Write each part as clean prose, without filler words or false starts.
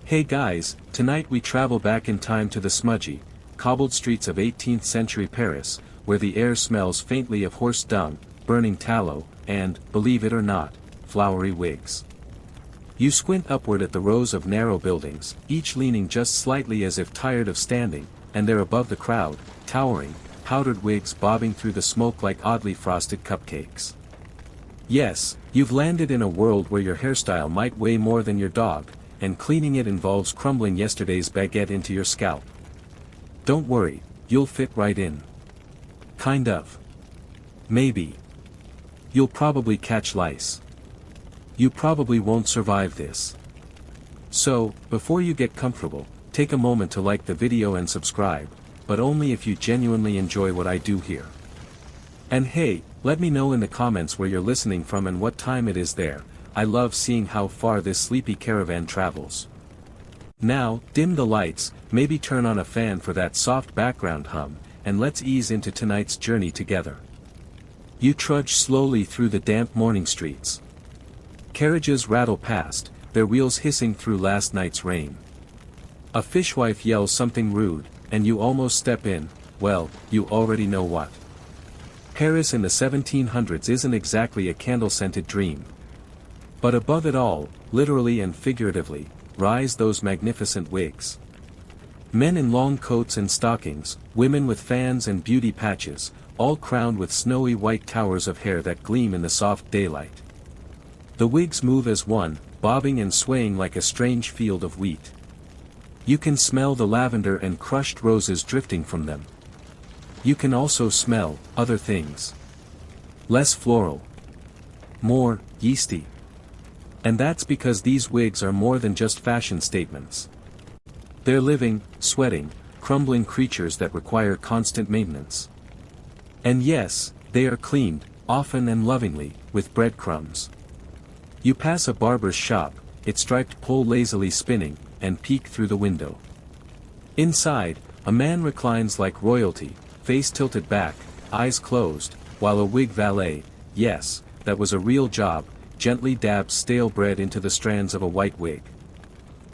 Hey guys, tonight we travel back in time to the smudgy, cobbled streets of 18th century Paris, where the air smells faintly of horse dung, burning tallow, and, believe it or not, flowery wigs. You squint upward at the rows of narrow buildings, each leaning just slightly as if tired of standing, and there above the crowd, towering, powdered wigs bobbing through the smoke like oddly frosted cupcakes. Yes, you've landed in a world where your hairstyle might weigh more than your dog, and cleaning it involves crumbling yesterday's baguette into your scalp. Don't worry, you'll fit right in. Kind of. Maybe. You'll probably catch lice. You probably won't survive this. So, before you get comfortable, take a moment to like the video and subscribe, but only if you genuinely enjoy what I do here. And hey, let me know in the comments where you're listening from and what time it is there. I love seeing how far this sleepy caravan travels. Now, dim the lights, maybe turn on a fan for that soft background hum, and let's ease into tonight's journey together. You trudge slowly through the damp morning streets. Carriages rattle past, their wheels hissing through last night's rain. A fishwife yells something rude, and you almost step in, well, you already know what. Paris in the 1700s isn't exactly a candle-scented dream. But above it all, literally and figuratively, rise those magnificent wigs. Men in long coats and stockings, women with fans and beauty patches, all crowned with snowy white towers of hair that gleam in the soft daylight. The wigs move as one, bobbing and swaying like a strange field of wheat. You can smell the lavender and crushed roses drifting from them. You can also smell other things. Less floral. More yeasty. And that's because these wigs are more than just fashion statements. They're living, sweating, crumbling creatures that require constant maintenance. And yes, they are cleaned, often and lovingly, with breadcrumbs. You pass a barber's shop, its striped pole lazily spinning, and peek through the window. Inside, a man reclines like royalty, face tilted back, eyes closed, while a wig valet, yes, that was a real job, gently dabs stale bread into the strands of a white wig.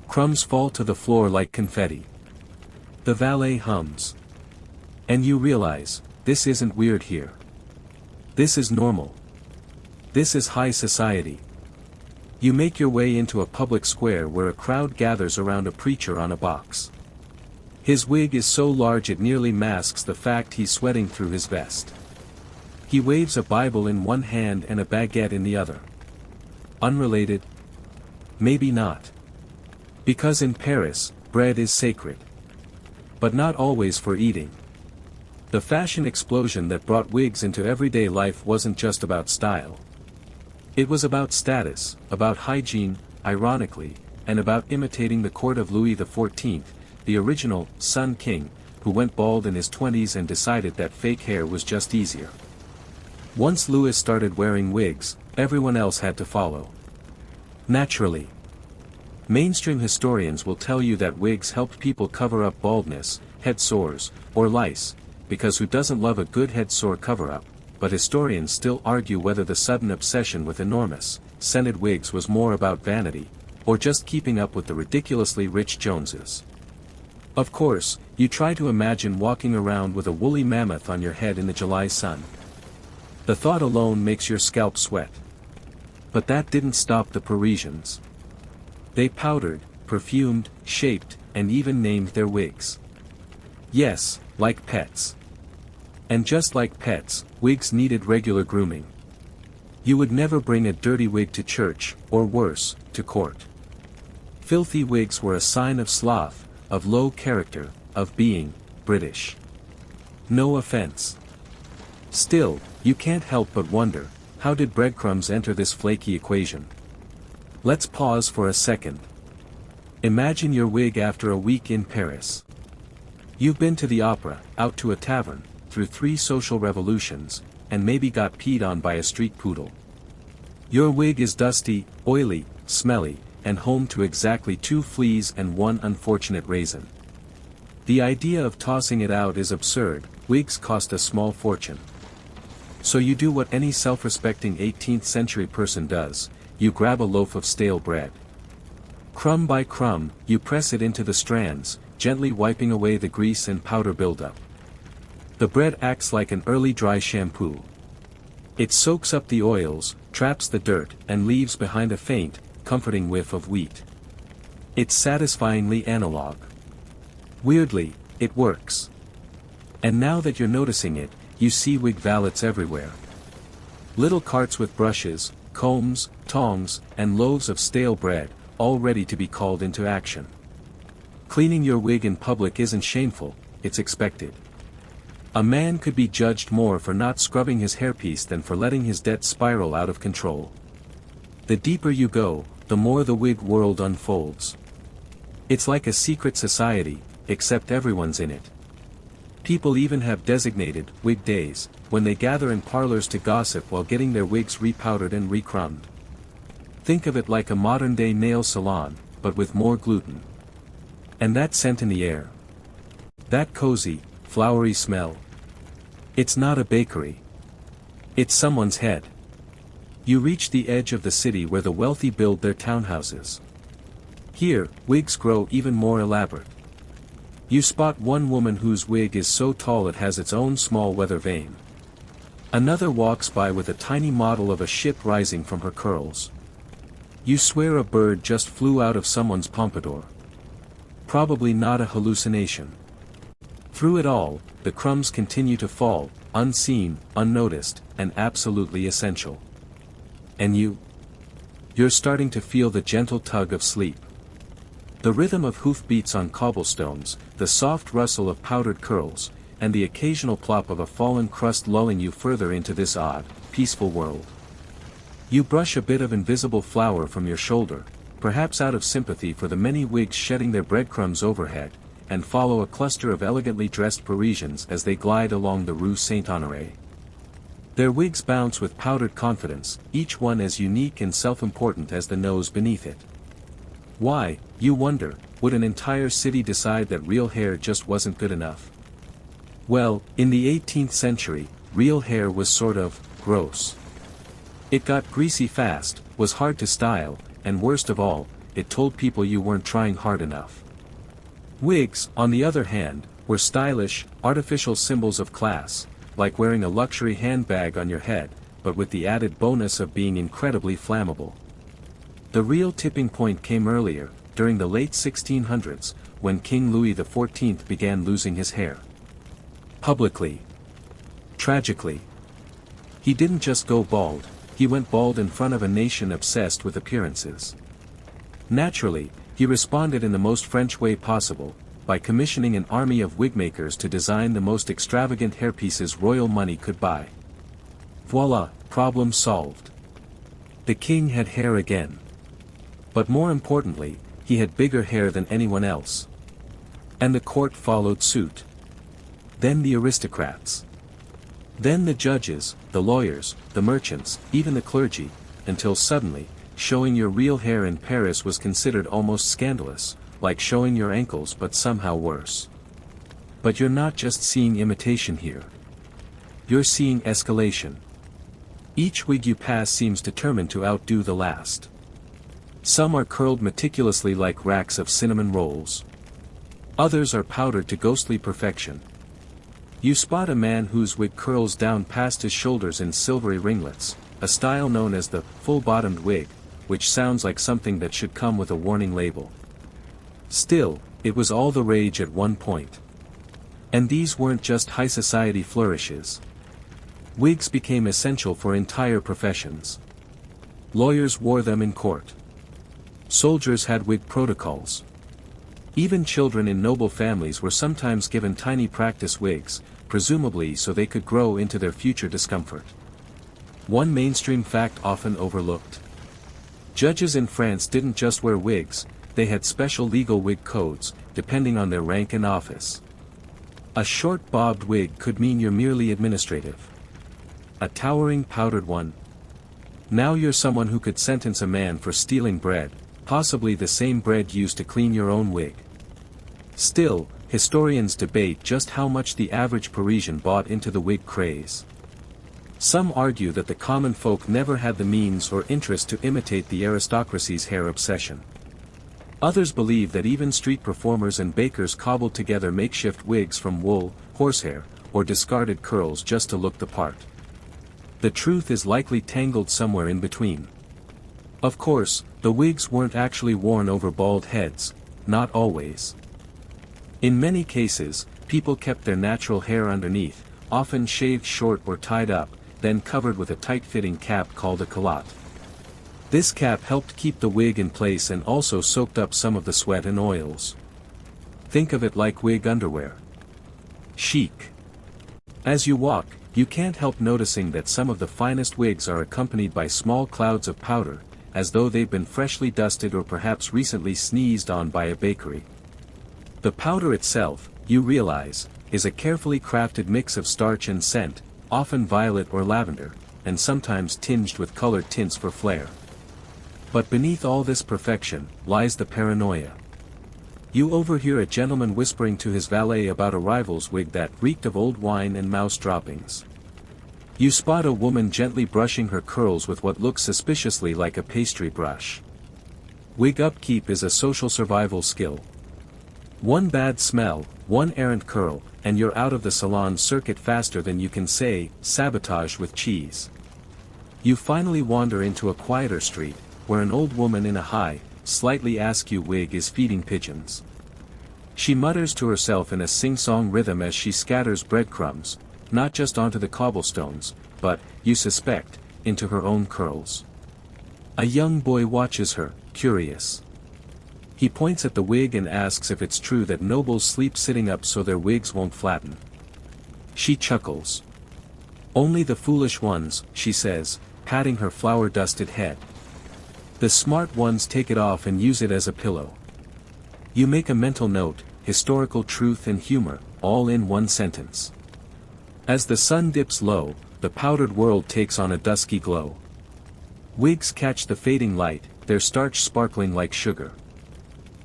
Crumbs fall to the floor like confetti. The valet hums. And you realize, this isn't weird here. This is normal. This is high society. You make your way into a public square where a crowd gathers around a preacher on a box. His wig is so large it nearly masks the fact he's sweating through his vest. He waves a Bible in one hand and a baguette in the other. Unrelated? Maybe not. Because in Paris, bread is sacred. But not always for eating. The fashion explosion that brought wigs into everyday life wasn't just about style. It was about status, about hygiene, ironically, and about imitating the court of Louis XIV, the original Sun King, who went bald in his 20s and decided that fake hair was just easier. Once Louis started wearing wigs, everyone else had to follow. Naturally. Mainstream historians will tell you that wigs helped people cover up baldness, head sores, or lice, because who doesn't love a good head sore cover-up, but historians still argue whether the sudden obsession with enormous, scented wigs was more about vanity, or just keeping up with the ridiculously rich Joneses. Of course, you try to imagine walking around with a woolly mammoth on your head in the July sun. The thought alone makes your scalp sweat. But that didn't stop the Parisians. They powdered, perfumed, shaped, and even named their wigs. Yes, like pets. And just like pets, wigs needed regular grooming. You would never bring a dirty wig to church, or worse, to court. Filthy wigs were a sign of sloth, of low character, of being British. No offense. Still, you can't help but wonder, how did breadcrumbs enter this flaky equation? Let's pause for a second. Imagine your wig after a week in Paris. You've been to the opera, out to a tavern, through 3 social revolutions, and maybe got peed on by a street poodle. Your wig is dusty, oily, smelly, and home to exactly 2 fleas and 1 unfortunate raisin. The idea of tossing it out is absurd. Wigs cost a small fortune. So you do what any self-respecting 18th century person does, you grab a loaf of stale bread. Crumb by crumb, you press it into the strands, gently wiping away the grease and powder buildup. The bread acts like an early dry shampoo. It soaks up the oils, traps the dirt, and leaves behind a faint, comforting whiff of wheat. It's satisfyingly analog. Weirdly, it works. And now that you're noticing it, you see wig valets everywhere. Little carts with brushes, combs, tongs, and loaves of stale bread, all ready to be called into action. Cleaning your wig in public isn't shameful, it's expected. A man could be judged more for not scrubbing his hairpiece than for letting his debt spiral out of control. The deeper you go, the more the wig world unfolds. It's like a secret society, except everyone's in it. People even have designated wig days, when they gather in parlors to gossip while getting their wigs repowdered and recrumbed. Think of it like a modern-day nail salon, but with more gluten. And that scent in the air. That cozy, flowery smell. It's not a bakery. It's someone's head. You reach the edge of the city where the wealthy build their townhouses. Here, wigs grow even more elaborate. You spot one woman whose wig is so tall it has its own small weather vane. Another walks by with a tiny model of a ship rising from her curls. You swear a bird just flew out of someone's pompadour. Probably not a hallucination. Through it all, the crumbs continue to fall, unseen, unnoticed, and absolutely essential. And you're starting to feel the gentle tug of sleep. The rhythm of hoofbeats on cobblestones, the soft rustle of powdered curls, and the occasional plop of a fallen crust lulling you further into this odd, peaceful world. You brush a bit of invisible flour from your shoulder, perhaps out of sympathy for the many wigs shedding their breadcrumbs overhead, and follow a cluster of elegantly dressed Parisians as they glide along the Rue Saint-Honoré. Their wigs bounce with powdered confidence, each one as unique and self-important as the nose beneath it. Why, you wonder, would an entire city decide that real hair just wasn't good enough? Well, in the 18th century, real hair was sort of gross. It got greasy fast, was hard to style, and worst of all, it told people you weren't trying hard enough. Wigs, on the other hand, were stylish, artificial symbols of class, like wearing a luxury handbag on your head, but with the added bonus of being incredibly flammable. The real tipping point came earlier, during the late 1600s, when King Louis XIV began losing his hair. Publicly. Tragically. He didn't just go bald, he went bald in front of a nation obsessed with appearances. Naturally, he responded in the most French way possible, by commissioning an army of wigmakers to design the most extravagant hairpieces royal money could buy. Voila, problem solved. The king had hair again. But more importantly, he had bigger hair than anyone else. And the court followed suit. Then the aristocrats. Then the judges, the lawyers, the merchants, even the clergy, until suddenly, showing your real hair in Paris was considered almost scandalous, like showing your ankles but somehow worse. But you're not just seeing imitation here. You're seeing escalation. Each wig you pass seems determined to outdo the last. Some are curled meticulously like racks of cinnamon rolls. Others are powdered to ghostly perfection. You spot a man whose wig curls down past his shoulders in silvery ringlets, a style known as the full-bottomed wig, which sounds like something that should come with a warning label. Still, it was all the rage at one point. And these weren't just high society flourishes. Wigs became essential for entire professions. Lawyers wore them in court. Soldiers had wig protocols. Even children in noble families were sometimes given tiny practice wigs, presumably so they could grow into their future discomfort. One mainstream fact often overlooked. Judges in France didn't just wear wigs, they had special legal wig codes, depending on their rank and office. A short bobbed wig could mean you're merely administrative. A towering powdered one. Now you're someone who could sentence a man for stealing bread, possibly the same bread used to clean your own wig. Still, historians debate just how much the average Parisian bought into the wig craze. Some argue that the common folk never had the means or interest to imitate the aristocracy's hair obsession. Others believe that even street performers and bakers cobbled together makeshift wigs from wool, horsehair, or discarded curls just to look the part. The truth is likely tangled somewhere in between. Of course, the wigs weren't actually worn over bald heads, not always. In many cases, people kept their natural hair underneath, often shaved short or tied up, then covered with a tight-fitting cap called a calotte. This cap helped keep the wig in place and also soaked up some of the sweat and oils. Think of it like wig underwear. Chic. As you walk, you can't help noticing that some of the finest wigs are accompanied by small clouds of powder, as though they've been freshly dusted or perhaps recently sneezed on by a bakery. The powder itself, you realize, is a carefully crafted mix of starch and scent, often violet or lavender, and sometimes tinged with colored tints for flair. But beneath all this perfection, lies the paranoia. You overhear a gentleman whispering to his valet about a rival's wig that reeked of old wine and mouse droppings. You spot a woman gently brushing her curls with what looks suspiciously like a pastry brush. Wig upkeep is a social survival skill. One bad smell, one errant curl, and you're out of the salon circuit faster than you can say, sabotage with cheese. You finally wander into a quieter street, where an old woman in a high, slightly askew wig is feeding pigeons. She mutters to herself in a sing-song rhythm as she scatters breadcrumbs, not just onto the cobblestones, but, you suspect, into her own curls. A young boy watches her, curious. He points at the wig and asks if it's true that nobles sleep sitting up so their wigs won't flatten. She chuckles. Only the foolish ones, she says, patting her flour-dusted head. The smart ones take it off and use it as a pillow. You make a mental note, historical truth and humor, all in one sentence. As the sun dips low, the powdered world takes on a dusky glow. Wigs catch the fading light, their starch sparkling like sugar.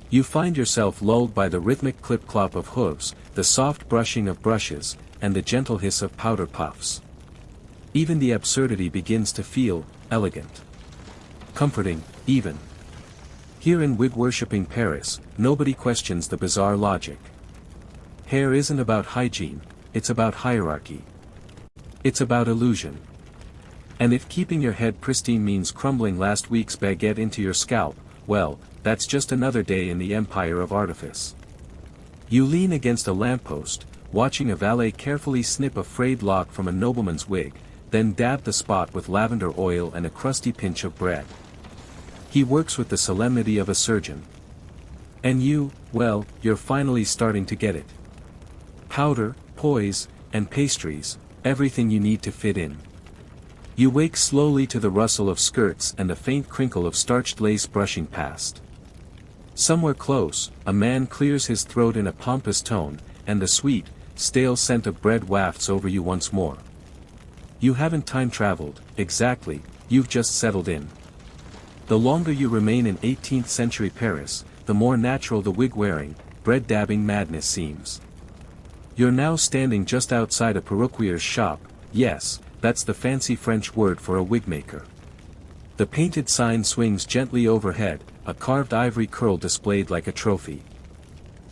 You find yourself lulled by the rhythmic clip-clop of hooves, the soft brushing of brushes, and the gentle hiss of powder puffs. Even the absurdity begins to feel elegant. Comforting, even. Here in wig-worshipping Paris, nobody questions the bizarre logic. Hair isn't about hygiene, it's about hierarchy. It's about illusion. And if keeping your head pristine means crumbling last week's baguette into your scalp, well, that's just another day in the empire of artifice. You lean against a lamppost, watching a valet carefully snip a frayed lock from a nobleman's wig, then dab the spot with lavender oil and a crusty pinch of bread. He works with the solemnity of a surgeon. And you, well, you're finally starting to get it. Powder, poise, and pastries, everything you need to fit in. You wake slowly to the rustle of skirts and the faint crinkle of starched lace brushing past. Somewhere close, a man clears his throat in a pompous tone, and the sweet, stale scent of bread wafts over you once more. You haven't time-traveled, exactly, you've just settled in. The longer you remain in 18th century Paris, the more natural the wig-wearing, bread-dabbing madness seems. You're now standing just outside a perruquier's shop, yes, that's the fancy French word for a wig-maker. The painted sign swings gently overhead, a carved ivory curl displayed like a trophy.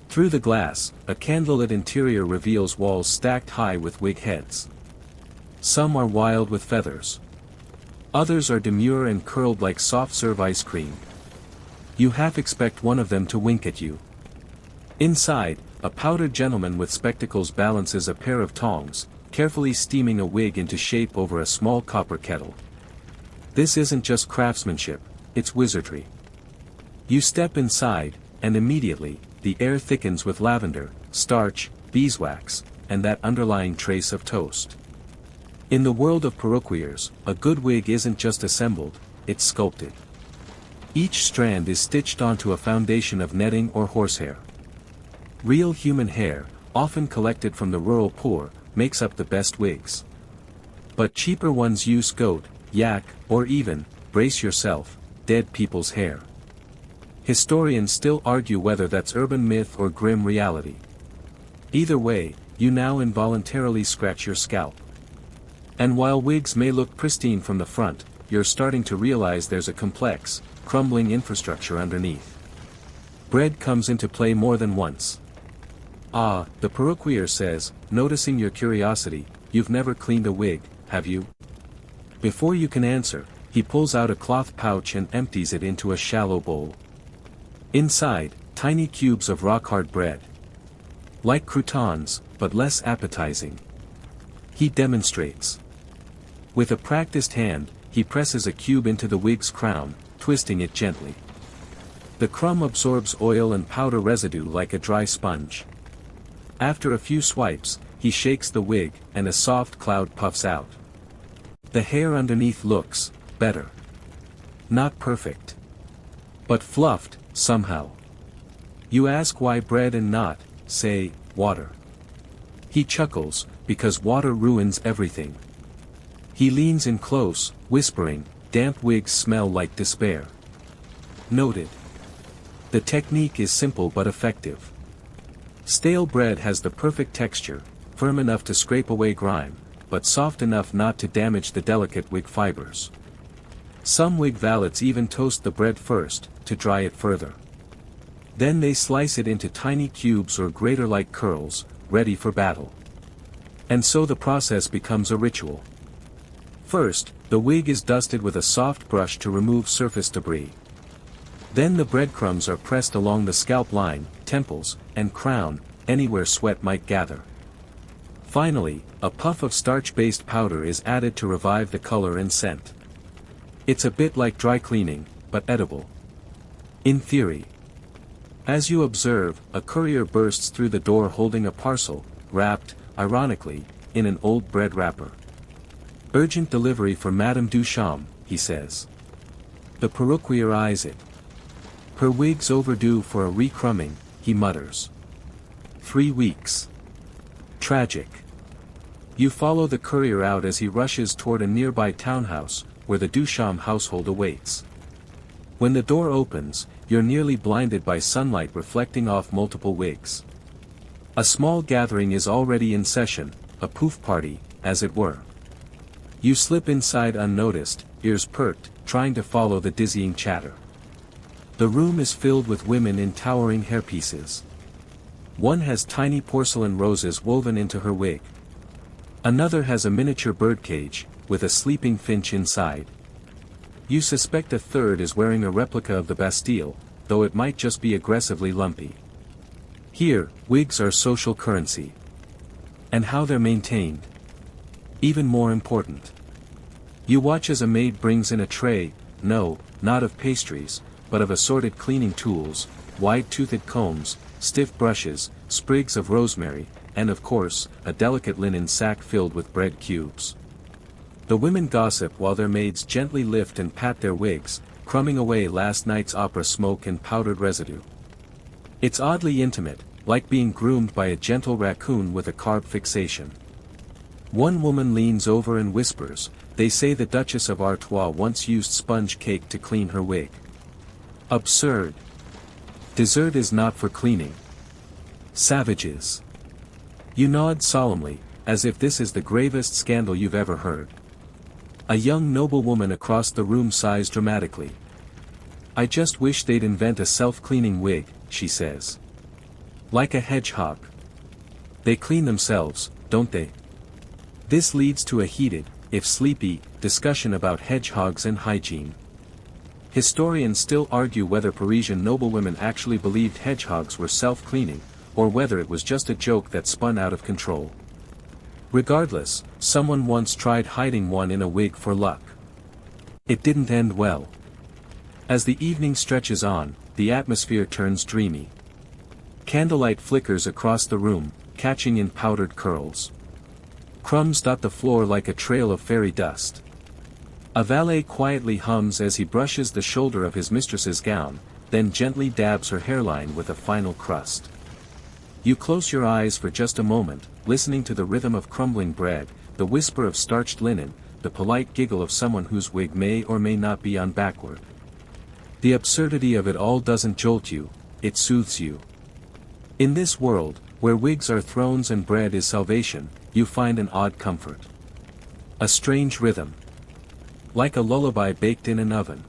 Through the glass, a candlelit interior reveals walls stacked high with wig heads. Some are wild with feathers. Others are demure and curled like soft-serve ice cream. You half expect one of them to wink at you. Inside, a powdered gentleman with spectacles balances a pair of tongs, carefully steaming a wig into shape over a small copper kettle. This isn't just craftsmanship, it's wizardry. You step inside, and immediately, the air thickens with lavender, starch, beeswax, and that underlying trace of toast. In the world of perruquiers, a good wig isn't just assembled, it's sculpted. Each strand is stitched onto a foundation of netting or horsehair. Real human hair, often collected from the rural poor, makes up the best wigs. But cheaper ones use goat, yak, or even, brace yourself, dead people's hair. Historians still argue whether that's urban myth or grim reality. Either way, you now involuntarily scratch your scalp. And while wigs may look pristine from the front, you're starting to realize there's a complex, crumbling infrastructure underneath. Bread comes into play more than once. Ah, the perruquier says, noticing your curiosity, you've never cleaned a wig, have you? Before you can answer, he pulls out a cloth pouch and empties it into a shallow bowl. Inside, tiny cubes of rock-hard bread. Like croutons, but less appetizing. He demonstrates. With a practiced hand, he presses a cube into the wig's crown, twisting it gently. The crumb absorbs oil and powder residue like a dry sponge. After a few swipes, he shakes the wig, and a soft cloud puffs out. The hair underneath looks better. Not perfect. But fluffed, somehow. You ask why bread and not, say, water. He chuckles, because water ruins everything. He leans in close, whispering, damp wigs smell like despair. Noted. The technique is simple but effective. Stale bread has the perfect texture, firm enough to scrape away grime, but soft enough not to damage the delicate wig fibers. Some wig valets even toast the bread first, to dry it further. Then they slice it into tiny cubes or grater-like curls, ready for battle. And so the process becomes a ritual. First, the wig is dusted with a soft brush to remove surface debris. Then the breadcrumbs are pressed along the scalp line, temples, and crown, anywhere sweat might gather. Finally, a puff of starch-based powder is added to revive the color and scent. It's a bit like dry cleaning, but edible. In theory. As you observe, a courier bursts through the door holding a parcel, wrapped, ironically, in an old bread wrapper. Urgent delivery for Madame Duchamp, he says. The perruquier eyes it. Her wig's overdue for a re-crumbing, he mutters. 3 weeks. Tragic. You follow the courier out as he rushes toward a nearby townhouse, where the Duchamp household awaits. When the door opens, you're nearly blinded by sunlight reflecting off multiple wigs. A small gathering is already in session, a poof party, as it were. You slip inside unnoticed, ears perked, trying to follow the dizzying chatter. The room is filled with women in towering hairpieces. One has tiny porcelain roses woven into her wig. Another has a miniature birdcage, with a sleeping finch inside. You suspect a third is wearing a replica of the Bastille, though it might just be aggressively lumpy. Here, wigs are social currency. And how they're maintained. Even more important. You watch as a maid brings in a tray, no, not of pastries, but of assorted cleaning tools, wide-toothed combs, stiff brushes, sprigs of rosemary, and of course, a delicate linen sack filled with bread cubes. The women gossip while their maids gently lift and pat their wigs, crumbing away last night's opera smoke and powdered residue. It's oddly intimate, like being groomed by a gentle raccoon with a carb fixation. One woman leans over and whispers, they say the Duchess of Artois once used sponge cake to clean her wig. Absurd. Dessert is not for cleaning. Savages. You nod solemnly, as if this is the gravest scandal you've ever heard. A young noblewoman across the room sighs dramatically. I just wish they'd invent a self-cleaning wig, she says. Like a hedgehog. They clean themselves, don't they? This leads to a heated, if sleepy, discussion about hedgehogs and hygiene. Historians still argue whether Parisian noblewomen actually believed hedgehogs were self-cleaning, or whether it was just a joke that spun out of control. Regardless, someone once tried hiding one in a wig for luck. It didn't end well. As the evening stretches on, the atmosphere turns dreamy. Candlelight flickers across the room, catching in powdered curls. Crumbs dot the floor like a trail of fairy dust. A valet quietly hums as he brushes the shoulder of his mistress's gown, then gently dabs her hairline with a final crust. You close your eyes for just a moment, listening to the rhythm of crumbling bread, the whisper of starched linen, the polite giggle of someone whose wig may or may not be on backward. The absurdity of it all doesn't jolt you, it soothes you. In this world, where wigs are thrones and bread is salvation, you find an odd comfort. A strange rhythm. Like a lullaby baked in an oven.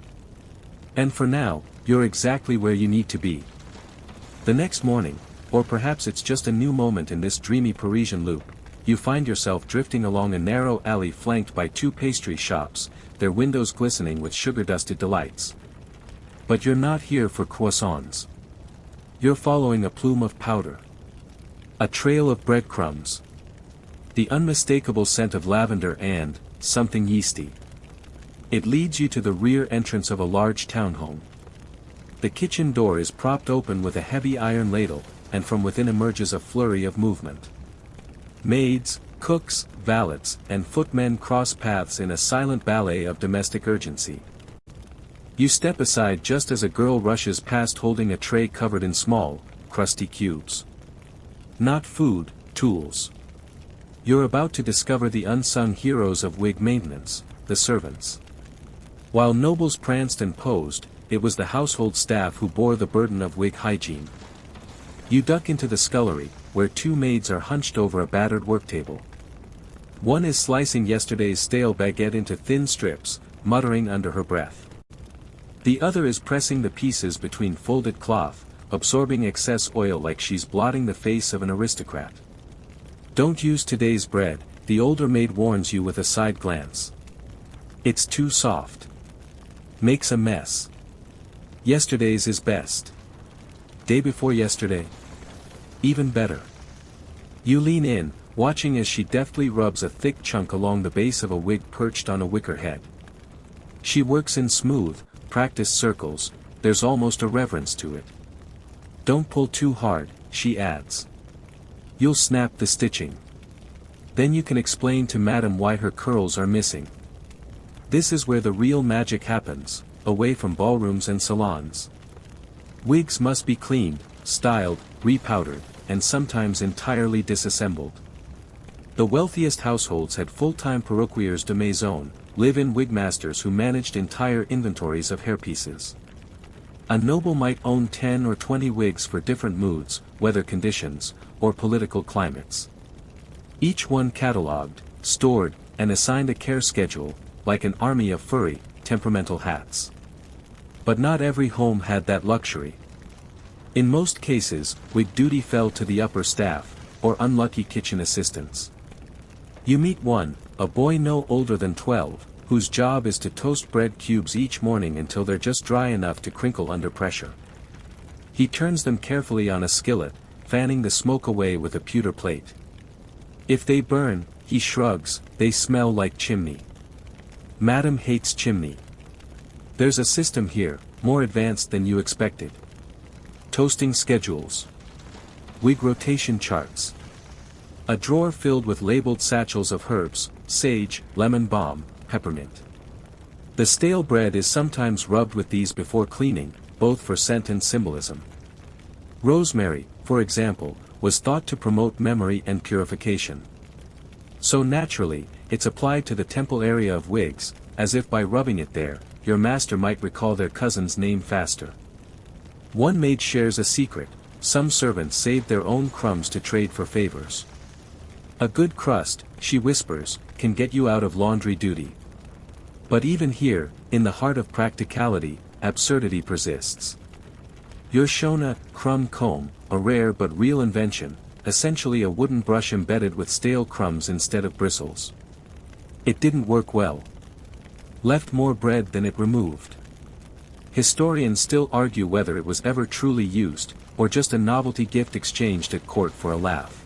And for now, you're exactly where you need to be. The next morning, or perhaps it's just a new moment in this dreamy Parisian loop, you find yourself drifting along a narrow alley flanked by two pastry shops, their windows glistening with sugar-dusted delights. But you're not here for croissants. You're following a plume of powder. A trail of breadcrumbs. The unmistakable scent of lavender and something yeasty. It leads you to the rear entrance of a large townhome. The kitchen door is propped open with a heavy iron ladle, and from within emerges a flurry of movement. Maids, cooks, valets, and footmen cross paths in a silent ballet of domestic urgency. You step aside just as a girl rushes past holding a tray covered in small, crusty cubes. Not food, tools. You're about to discover the unsung heroes of wig maintenance, the servants. While nobles pranced and posed, it was the household staff who bore the burden of wig hygiene. You duck into the scullery, where two maids are hunched over a battered worktable. One is slicing yesterday's stale baguette into thin strips, muttering under her breath. The other is pressing the pieces between folded cloth, absorbing excess oil like she's blotting the face of an aristocrat. Don't use today's bread, the older maid warns you with a side glance. It's too soft. Makes a mess. Yesterday's is best. Day before yesterday? Even better. You lean in, watching as she deftly rubs a thick chunk along the base of a wig perched on a wicker head. She works in smooth, practiced circles, there's almost a reverence to it. Don't pull too hard, she adds. You'll snap the stitching. Then you can explain to Madame why her curls are missing. This is where the real magic happens, away from ballrooms and salons. Wigs must be cleaned, styled, repowdered, and sometimes entirely disassembled. The wealthiest households had full-time perruquiers de maison, live-in wigmasters who managed entire inventories of hairpieces. A noble might own 10 or 20 wigs for different moods, weather conditions, or political climates. Each one catalogued, stored, and assigned a care schedule, like an army of furry, temperamental hats. But not every home had that luxury. In most cases, wig duty fell to the upper staff, or unlucky kitchen assistants. You meet one, a boy no older than 12, whose job is to toast bread cubes each morning until they're just dry enough to crinkle under pressure. He turns them carefully on a skillet, fanning the smoke away with a pewter plate. If they burn, he shrugs, they smell like chimney. Madam hates chimney. There's a system here, more advanced than you expected. Toasting schedules. Wig rotation charts. A drawer filled with labeled satchels of herbs, sage, lemon balm, peppermint. The stale bread is sometimes rubbed with these before cleaning, both for scent and symbolism. Rosemary, for example, was thought to promote memory and purification. So naturally, it's applied to the temple area of wigs, as if by rubbing it there, your master might recall their cousin's name faster. One maid shares a secret: some servants saved their own crumbs to trade for favors. A good crust, she whispers, can get you out of laundry duty. But even here, in the heart of practicality, absurdity persists. You're shown a crumb comb, a rare but real invention, essentially a wooden brush embedded with stale crumbs instead of bristles. It didn't work well. Left more bread than it removed. Historians still argue whether it was ever truly used, or just a novelty gift exchanged at court for a laugh.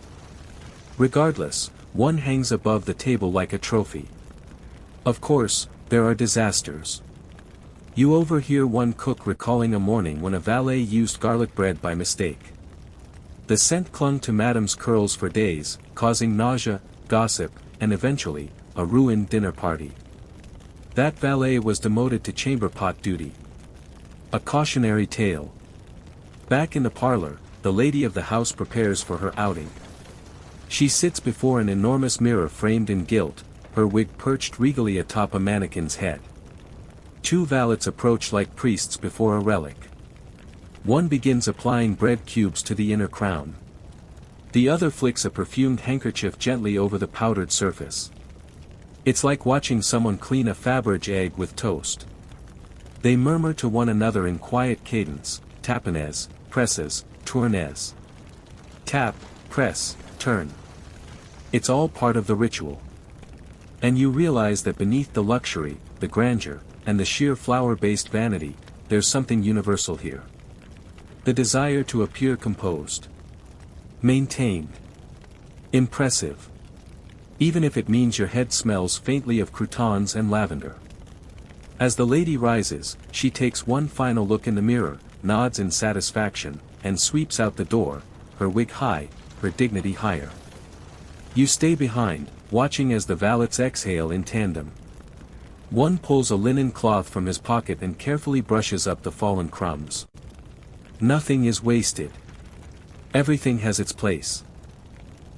Regardless, one hangs above the table like a trophy. Of course, there are disasters. You overhear one cook recalling a morning when a valet used garlic bread by mistake. The scent clung to Madame's curls for days, causing nausea, gossip, and eventually, a ruined dinner party. That valet was demoted to chamber pot duty. A cautionary tale. Back in the parlor, the lady of the house prepares for her outing. She sits before an enormous mirror framed in gilt, her wig perched regally atop a mannequin's head. Two valets approach like priests before a relic. One begins applying bread cubes to the inner crown. The other flicks a perfumed handkerchief gently over the powdered surface. It's like watching someone clean a Faberge egg with toast. They murmur to one another in quiet cadence, tapenades, presses, tournez. Tap, press, turn. It's all part of the ritual. And you realize that beneath the luxury, the grandeur, and the sheer flower-based vanity, there's something universal here. The desire to appear composed. Maintained. Impressive. Even if it means your head smells faintly of croutons and lavender. As the lady rises, she takes one final look in the mirror, nods in satisfaction, and sweeps out the door, her wig high, her dignity higher. You stay behind, watching as the valets exhale in tandem. One pulls a linen cloth from his pocket and carefully brushes up the fallen crumbs. Nothing is wasted. Everything has its place.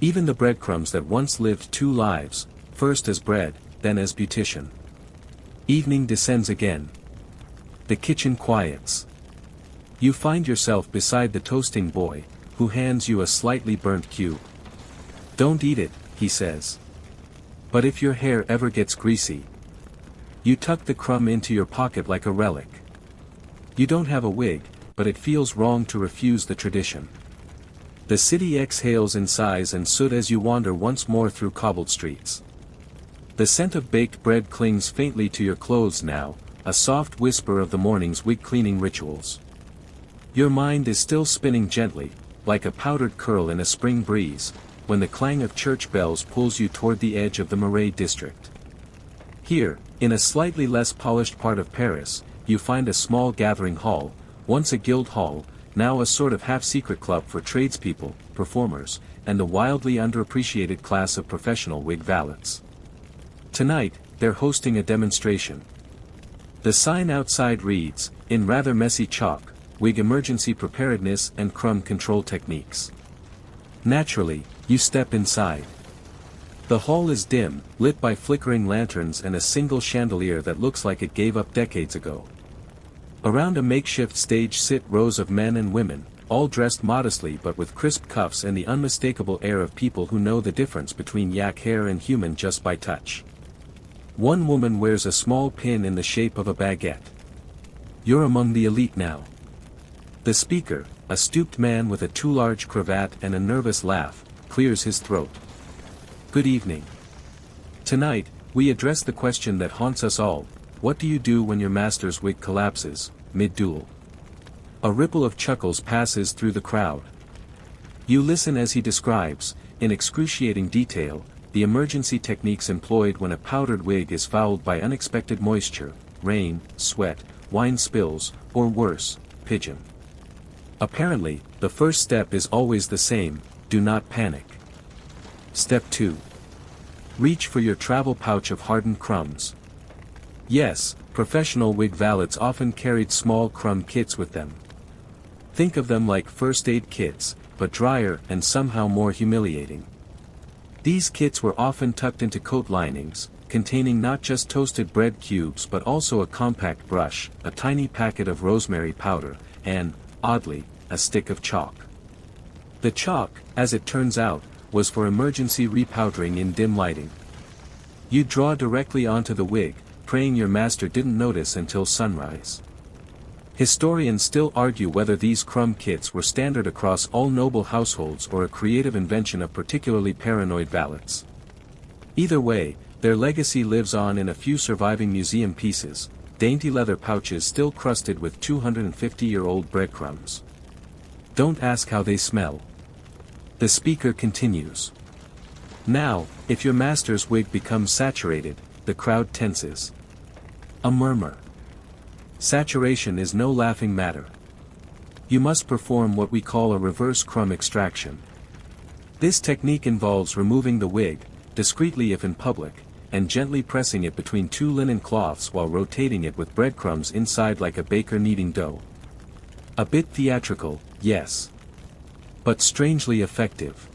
Even the breadcrumbs that once lived two lives, first as bread, then as beautician. Evening descends again. The kitchen quiets. You find yourself beside the toasting boy, who hands you a slightly burnt cube. "Don't eat it," he says. "But if your hair ever gets greasy..." You tuck the crumb into your pocket like a relic. You don't have a wig, but it feels wrong to refuse the tradition. The city exhales in sighs and soot as you wander once more through cobbled streets. The scent of baked bread clings faintly to your clothes now, a soft whisper of the morning's wig cleaning rituals. Your mind is still spinning gently, like a powdered curl in a spring breeze, when the clang of church bells pulls you toward the edge of the Marais district. Here, in a slightly less polished part of Paris, you find a small gathering hall, once a guild hall, now a sort of half-secret club for tradespeople, performers, and the wildly underappreciated class of professional wig valets. Tonight, they're hosting a demonstration. The sign outside reads, in rather messy chalk, "Wig emergency preparedness and crumb control techniques." Naturally, you step inside. The hall is dim, lit by flickering lanterns and a single chandelier that looks like it gave up decades ago. Around a makeshift stage sit rows of men and women, all dressed modestly but with crisp cuffs and the unmistakable air of people who know the difference between yak hair and human just by touch. One woman wears a small pin in the shape of a baguette. You're among the elite now. The speaker, a stooped man with a too large cravat and a nervous laugh, clears his throat. "Good evening. Tonight, we address the question that haunts us all: what do you do when your master's wig collapses, mid-duel?" A ripple of chuckles passes through the crowd. You listen as he describes, in excruciating detail, the emergency techniques employed when a powdered wig is fouled by unexpected moisture, rain, sweat, wine spills, or worse, pigeon. Apparently, the first step is always the same: do not panic. Step 2. Reach for your travel pouch of hardened crumbs. Yes, professional wig valets often carried small crumb kits with them. Think of them like first aid kits, but drier and somehow more humiliating. These kits were often tucked into coat linings, containing not just toasted bread cubes but also a compact brush, a tiny packet of rosemary powder, and, oddly, a stick of chalk. The chalk, as it turns out, was for emergency repowdering in dim lighting. You draw directly onto the wig, praying your master didn't notice until sunrise. Historians still argue whether these crumb kits were standard across all noble households or a creative invention of particularly paranoid valets. Either way, their legacy lives on in a few surviving museum pieces, dainty leather pouches still crusted with 250-year-old breadcrumbs. Don't ask how they smell. The speaker continues. Now, if your master's wig becomes saturated, the crowd tenses. A murmur. Saturation is no laughing matter. You must perform what we call a reverse crumb extraction. This technique involves removing the wig, discreetly if in public, and gently pressing it between two linen cloths while rotating it with breadcrumbs inside like a baker kneading dough. A bit theatrical, yes. But strangely effective.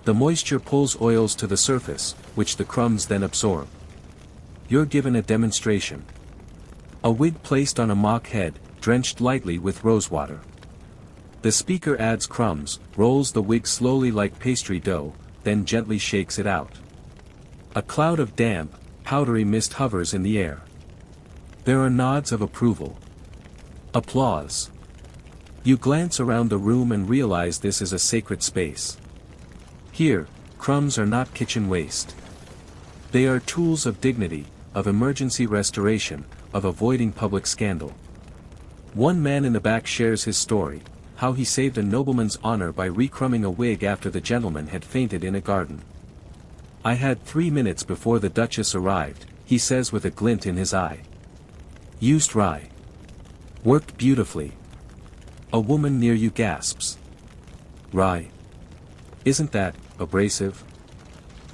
The moisture pulls oils to the surface, which the crumbs then absorb. You're given a demonstration. A wig placed on a mock head, drenched lightly with rosewater. The speaker adds crumbs, rolls the wig slowly like pastry dough, then gently shakes it out. A cloud of damp, powdery mist hovers in the air. There are nods of approval. Applause. You glance around the room and realize this is a sacred space. Here, crumbs are not kitchen waste. They are tools of dignity, of emergency restoration, of avoiding public scandal. One man in the back shares his story, how he saved a nobleman's honor by recrumbing a wig after the gentleman had fainted in a garden. I had 3 minutes before the Duchess arrived, he says with a glint in his eye. Used rye. Worked beautifully. A woman near you gasps. Rye. Isn't that abrasive?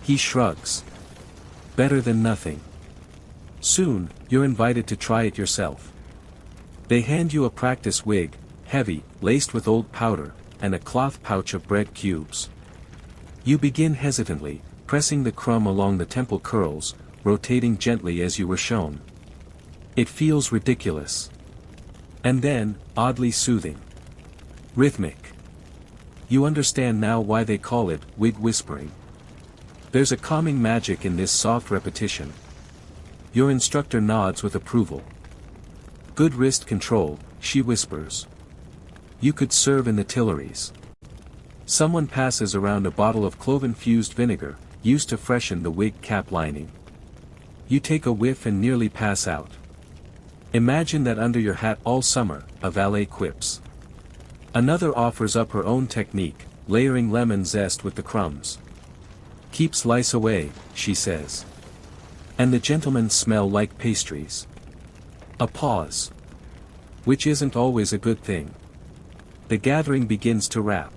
He shrugs. Better than nothing. Soon, you're invited to try it yourself. They hand you a practice wig, heavy, laced with old powder, and a cloth pouch of bread cubes. You begin hesitantly, pressing the crumb along the temple curls, rotating gently as you were shown. It feels ridiculous. And then, oddly soothing. Rhythmic. You understand now why they call it wig whispering. There's a calming magic in this soft repetition. Your instructor nods with approval. Good wrist control, she whispers. You could serve in the Tuileries. Someone passes around a bottle of clove-infused vinegar, used to freshen the wig cap lining. You take a whiff and nearly pass out. Imagine that under your hat all summer, a valet quips. Another offers up her own technique, layering lemon zest with the crumbs. Keeps lice away, she says. And the gentlemen smell like pastries. A pause. Which isn't always a good thing. The gathering begins to wrap.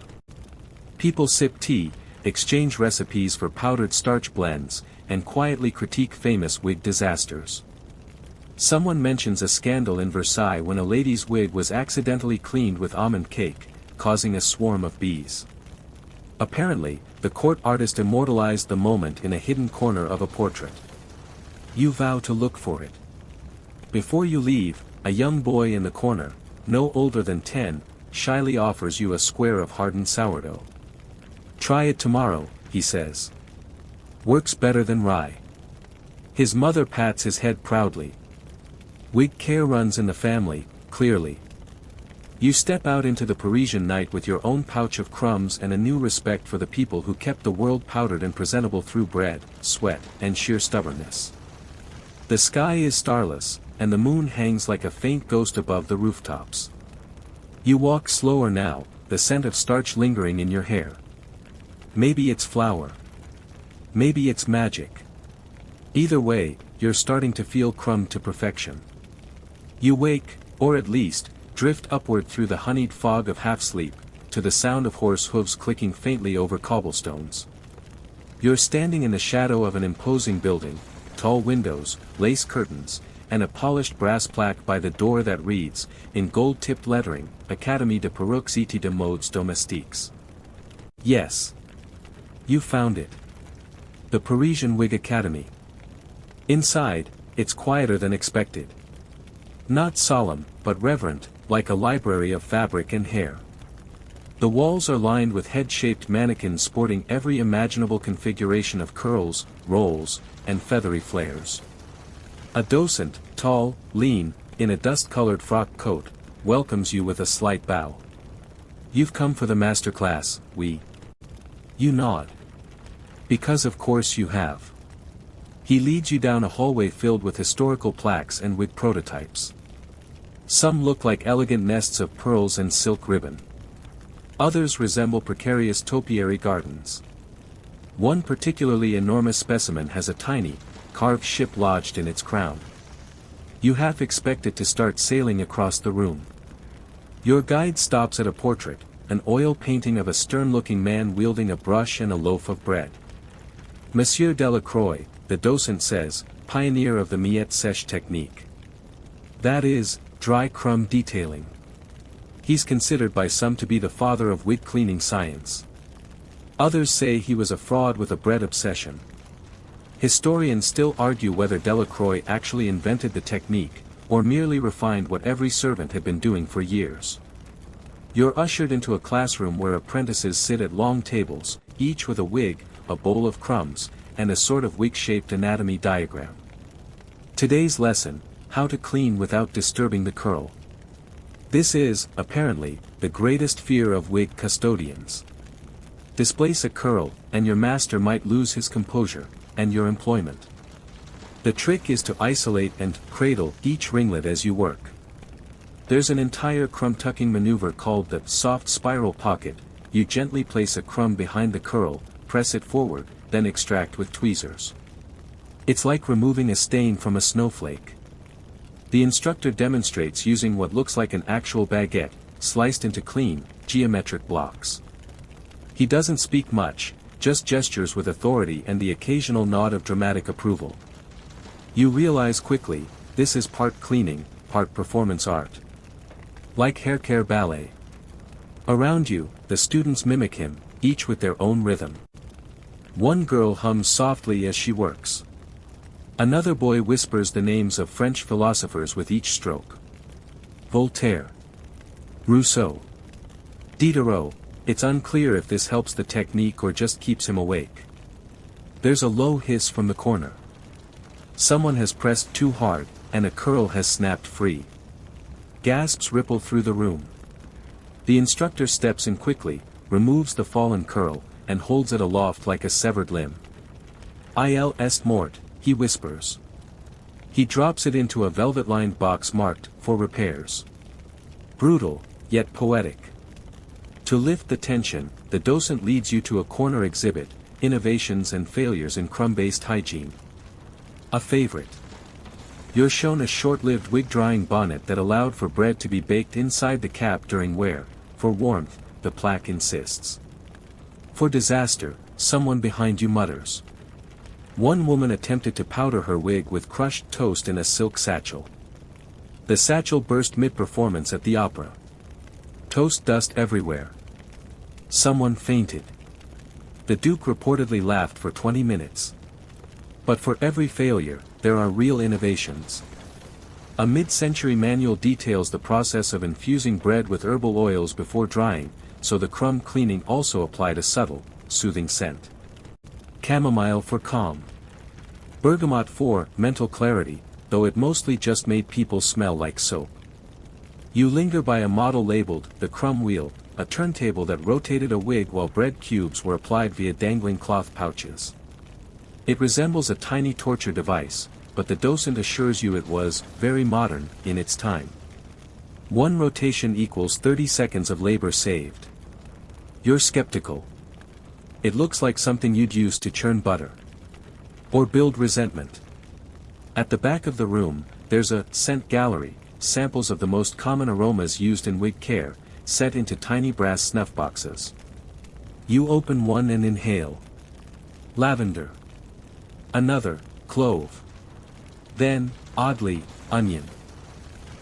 People sip tea, exchange recipes for powdered starch blends, and quietly critique famous wig disasters. Someone mentions a scandal in Versailles when a lady's wig was accidentally cleaned with almond cake, causing a swarm of bees. Apparently, the court artist immortalized the moment in a hidden corner of a portrait. You vow to look for it. Before you leave, a young boy in the corner, no older than 10, shyly offers you a square of hardened sourdough. Try it tomorrow, he says. Works better than rye. His mother pats his head proudly. Wig care runs in the family, clearly. You step out into the Parisian night with your own pouch of crumbs and a new respect for the people who kept the world powdered and presentable through bread, sweat, and sheer stubbornness. The sky is starless, and the moon hangs like a faint ghost above the rooftops. You walk slower now, the scent of starch lingering in your hair. Maybe it's flour. Maybe it's magic. Either way, you're starting to feel crumbed to perfection. You wake, or at least, drift upward through the honeyed fog of half-sleep, to the sound of horse hooves clicking faintly over cobblestones. You're standing in the shadow of an imposing building, tall windows, lace curtains, and a polished brass plaque by the door that reads, in gold-tipped lettering, Académie de Perruques et de Modes Domestiques. Yes. You found it. The Parisian Wig Academy. Inside, it's quieter than expected. Not solemn, but reverent, like a library of fabric and hair. The walls are lined with head-shaped mannequins sporting every imaginable configuration of curls, rolls, and feathery flares. A docent, tall, lean, in a dust-colored frock coat, welcomes you with a slight bow. You've come for the master class, oui. You nod. Because of course you have. He leads you down a hallway filled with historical plaques and wig prototypes. Some look like elegant nests of pearls and silk ribbon. Others resemble precarious topiary gardens. One particularly enormous specimen has a tiny, carved ship lodged in its crown. You half expect it to start sailing across the room. Your guide stops at a portrait, an oil painting of a stern-looking man wielding a brush and a loaf of bread. Monsieur Delacroix, the docent says, pioneer of the miette sèche technique. That is, dry crumb detailing. He's considered by some to be the father of wig cleaning science. Others say he was a fraud with a bread obsession. Historians still argue whether Delacroix actually invented the technique, or merely refined what every servant had been doing for years. You're ushered into a classroom where apprentices sit at long tables, each with a wig, a bowl of crumbs, and a sort of wig-shaped anatomy diagram. Today's lesson, how to clean without disturbing the curl. This is, apparently, the greatest fear of wig custodians. Displace a curl, and your master might lose his composure, and your employment. The trick is to isolate and cradle each ringlet as you work. There's an entire crumb tucking maneuver called the soft spiral pocket. You gently place a crumb behind the curl, press it forward, then extract with tweezers. It's like removing a stain from a snowflake. The instructor demonstrates using what looks like an actual baguette, sliced into clean, geometric blocks. He doesn't speak much, just gestures with authority and the occasional nod of dramatic approval. You realize quickly, this is part cleaning, part performance art. Like hair care ballet. Around you, the students mimic him, each with their own rhythm. One girl hums softly as she works. Another boy whispers the names of French philosophers with each stroke. Voltaire. Rousseau. Diderot. It's unclear if this helps the technique or just keeps him awake. There's a low hiss from the corner. Someone has pressed too hard, and a curl has snapped free. Gasps ripple through the room. The instructor steps in quickly, removes the fallen curl, and holds it aloft like a severed limb. Il est mort, he whispers. He drops it into a velvet-lined box marked, for repairs. Brutal, yet poetic. To lift the tension, the docent leads you to a corner exhibit, Innovations and Failures in Crumb-Based Hygiene. A favorite. You're shown a short-lived wig-drying bonnet that allowed for bread to be baked inside the cap during wear. For warmth, the plaque insists. For disaster, someone behind you mutters. One woman attempted to powder her wig with crushed toast in a silk satchel. The satchel burst mid-performance at the opera. Toast dust everywhere. Someone fainted. The Duke reportedly laughed for 20 minutes. But for every failure, there are real innovations. A mid-century manual details the process of infusing bread with herbal oils before drying, so the crumb cleaning also applied a subtle, soothing scent. Chamomile for calm. Bergamot for mental clarity, though it mostly just made people smell like soap. You linger by a model labeled the crumb wheel, a turntable that rotated a wig while bread cubes were applied via dangling cloth pouches. It resembles a tiny torture device, but the docent assures you it was very modern in its time. One rotation equals 30 seconds of labor saved. You're skeptical. It looks like something you'd use to churn butter. Or build resentment. At the back of the room, there's a scent gallery, samples of the most common aromas used in wig care, set into tiny brass snuff boxes. You open one and inhale. Lavender. Another, clove. Then, oddly, onion.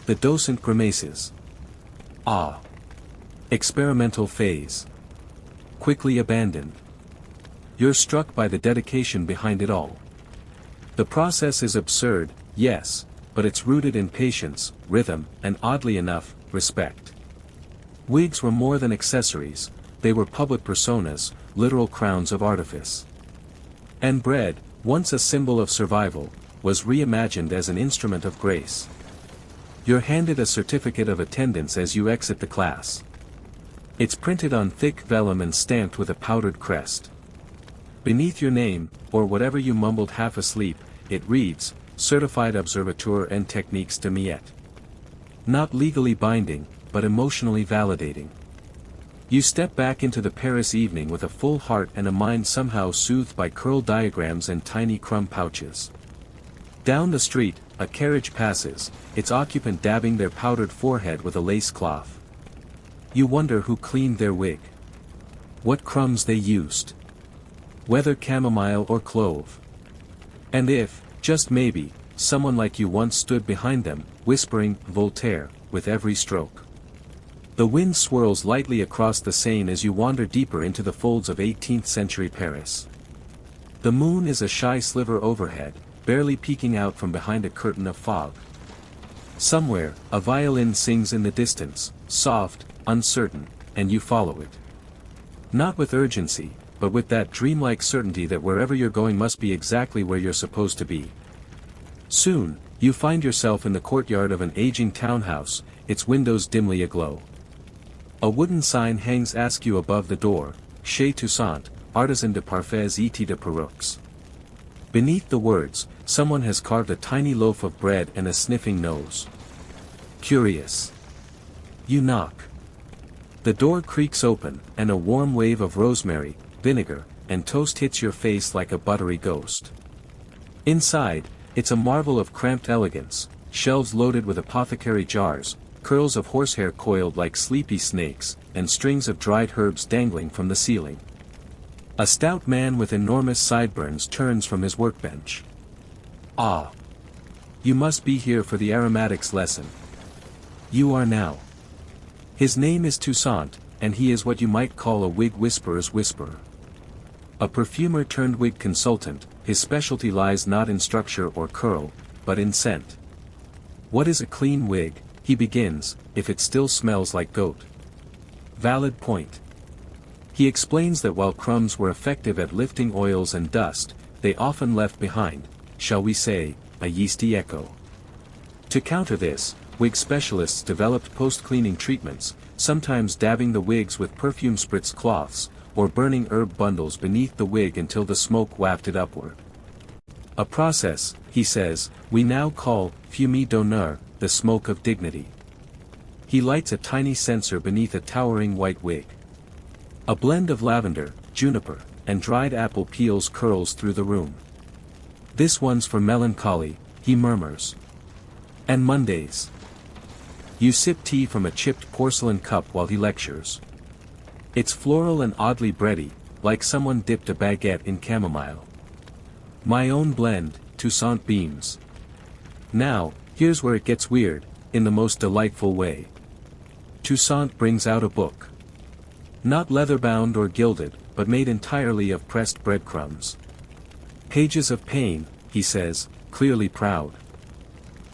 The docent grimaces. Ah. Experimental phase. Quickly abandoned. You're struck by the dedication behind it all. The process is absurd, yes, but it's rooted in patience, rhythm, and oddly enough, respect. Wigs were more than accessories, they were public personas, literal crowns of artifice. And bread, once a symbol of survival, was reimagined as an instrument of grace. You're handed a certificate of attendance as you exit the class. It's printed on thick vellum and stamped with a powdered crest. Beneath your name, or whatever you mumbled half asleep, it reads, Certified Observateur en Techniques de Miette. Not legally binding, but emotionally validating. You step back into the Paris evening with a full heart and a mind somehow soothed by curl diagrams and tiny crumb pouches. Down the street, a carriage passes, its occupant dabbing their powdered forehead with a lace cloth. You wonder who cleaned their wig. What crumbs they used. Whether chamomile or clove. And if, just maybe, someone like you once stood behind them, whispering Voltaire, with every stroke. The wind swirls lightly across the Seine as you wander deeper into the folds of 18th century Paris. The moon is a shy sliver overhead, barely peeking out from behind a curtain of fog. Somewhere, a violin sings in the distance, soft, uncertain, and you follow it. Not with urgency, but with that dreamlike certainty that wherever you're going must be exactly where you're supposed to be. Soon, you find yourself in the courtyard of an aging townhouse, its windows dimly aglow. A wooden sign hangs askew above the door, Chez Toussaint, artisan de parfums et de perruques. Beneath the words, someone has carved a tiny loaf of bread and a sniffing nose. Curious. You knock. The door creaks open, and a warm wave of rosemary, vinegar, and toast hits your face like a buttery ghost. Inside, it's a marvel of cramped elegance, shelves loaded with apothecary jars, curls of horsehair coiled like sleepy snakes, and strings of dried herbs dangling from the ceiling. A stout man with enormous sideburns turns from his workbench. Ah! You must be here for the aromatics lesson. You are now. His name is Toussaint, and he is what you might call a wig whisperer's whisperer. A perfumer turned wig consultant, his specialty lies not in structure or curl, but in scent. What is a clean wig, he begins, if it still smells like goat? Valid point. He explains that while crumbs were effective at lifting oils and dust, they often left behind, shall we say, a yeasty echo. To counter this, wig specialists developed post-cleaning treatments, sometimes dabbing the wigs with perfume-spritz cloths, or burning herb bundles beneath the wig until the smoke wafted upward. A process, he says, we now call fumée d'honneur, the smoke of dignity. He lights a tiny censer beneath a towering white wig. A blend of lavender, juniper, and dried apple peels curls through the room. This one's for melancholy, he murmurs. And Mondays. You sip tea from a chipped porcelain cup while he lectures. It's floral and oddly bready, like someone dipped a baguette in chamomile. My own blend, Toussaint beams. Now, here's where it gets weird, in the most delightful way. Toussaint brings out a book. Not leather-bound or gilded, but made entirely of pressed breadcrumbs. Pages of pain, he says, clearly proud.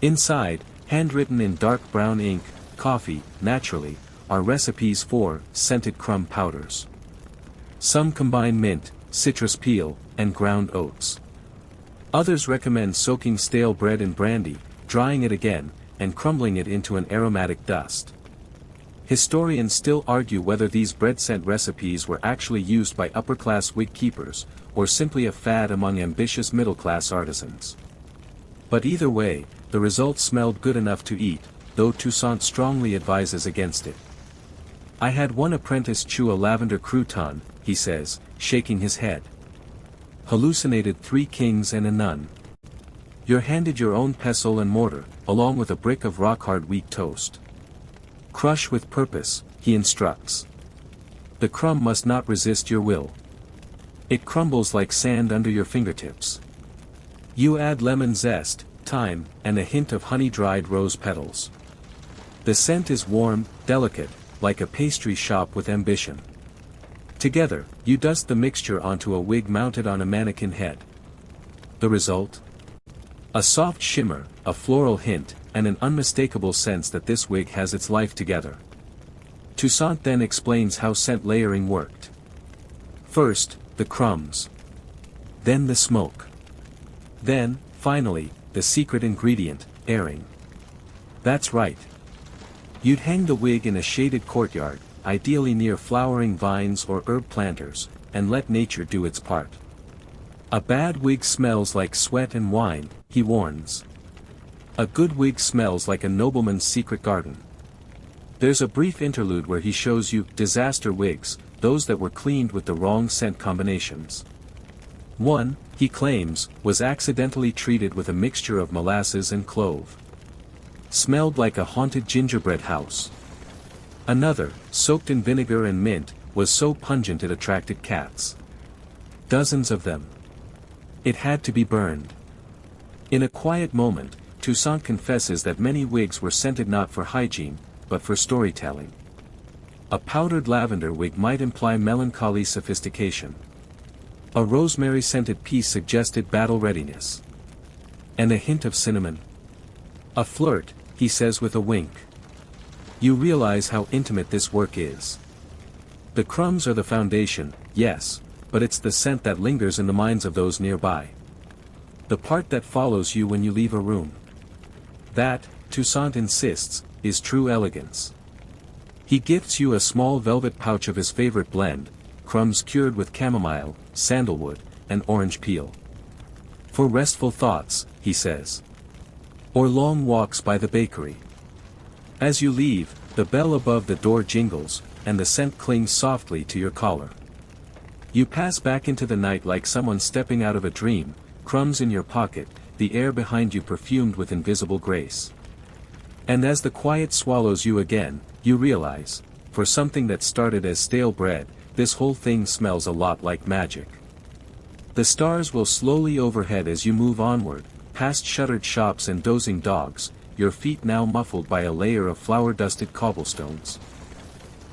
Inside, handwritten in dark brown ink, coffee, naturally, are recipes for scented crumb powders. Some combine mint, citrus peel, and ground oats. Others recommend soaking stale bread in brandy, drying it again, and crumbling it into an aromatic dust. Historians still argue whether these bread scent recipes were actually used by upper-class wig keepers, or simply a fad among ambitious middle-class artisans. But either way, the results smelled good enough to eat, though Toussaint strongly advises against it. I had one apprentice chew a lavender crouton, he says, shaking his head. Hallucinated 3 kings and a nun. You're handed your own pestle and mortar, along with a brick of rock-hard wheat toast. Crush with purpose, he instructs. The crumb must not resist your will. It crumbles like sand under your fingertips. You add lemon zest, thyme, and a hint of honey-dried rose petals. The scent is warm, delicate, like a pastry shop with ambition. Together, you dust the mixture onto a wig mounted on a mannequin head. The result? A soft shimmer, a floral hint, and an unmistakable sense that this wig has its life together. Toussaint then explains how scent layering worked. First, the crumbs. Then the smoke. Then, finally, the secret ingredient, airing. That's right. You'd hang the wig in a shaded courtyard, ideally near flowering vines or herb planters, and let nature do its part. A bad wig smells like sweat and wine, he warns. A good wig smells like a nobleman's secret garden. There's a brief interlude where he shows you disaster wigs, those that were cleaned with the wrong scent combinations. One, he claims, was accidentally treated with a mixture of molasses and clove. Smelled like a haunted gingerbread house. Another, soaked in vinegar and mint, was so pungent it attracted cats. Dozens of them. It had to be burned. In a quiet moment, Toussaint confesses that many wigs were scented not for hygiene, but for storytelling. A powdered lavender wig might imply melancholy sophistication. A rosemary-scented piece suggested battle readiness. And a hint of cinnamon. A flirt, he says with a wink. You realize how intimate this work is. The crumbs are the foundation, yes, but it's the scent that lingers in the minds of those nearby. The part that follows you when you leave a room. That, Toussaint insists, is true elegance. He gifts you a small velvet pouch of his favorite blend, crumbs cured with chamomile, sandalwood, and orange peel. For restful thoughts, he says. Or long walks by the bakery. As you leave, the bell above the door jingles, and the scent clings softly to your collar. You pass back into the night like someone stepping out of a dream, crumbs in your pocket, the air behind you perfumed with invisible grace. And as the quiet swallows you again, you realize, for something that started as stale bread, this whole thing smells a lot like magic. The stars will slowly overhead as you move onward, past shuttered shops and dozing dogs, your feet now muffled by a layer of flour-dusted cobblestones.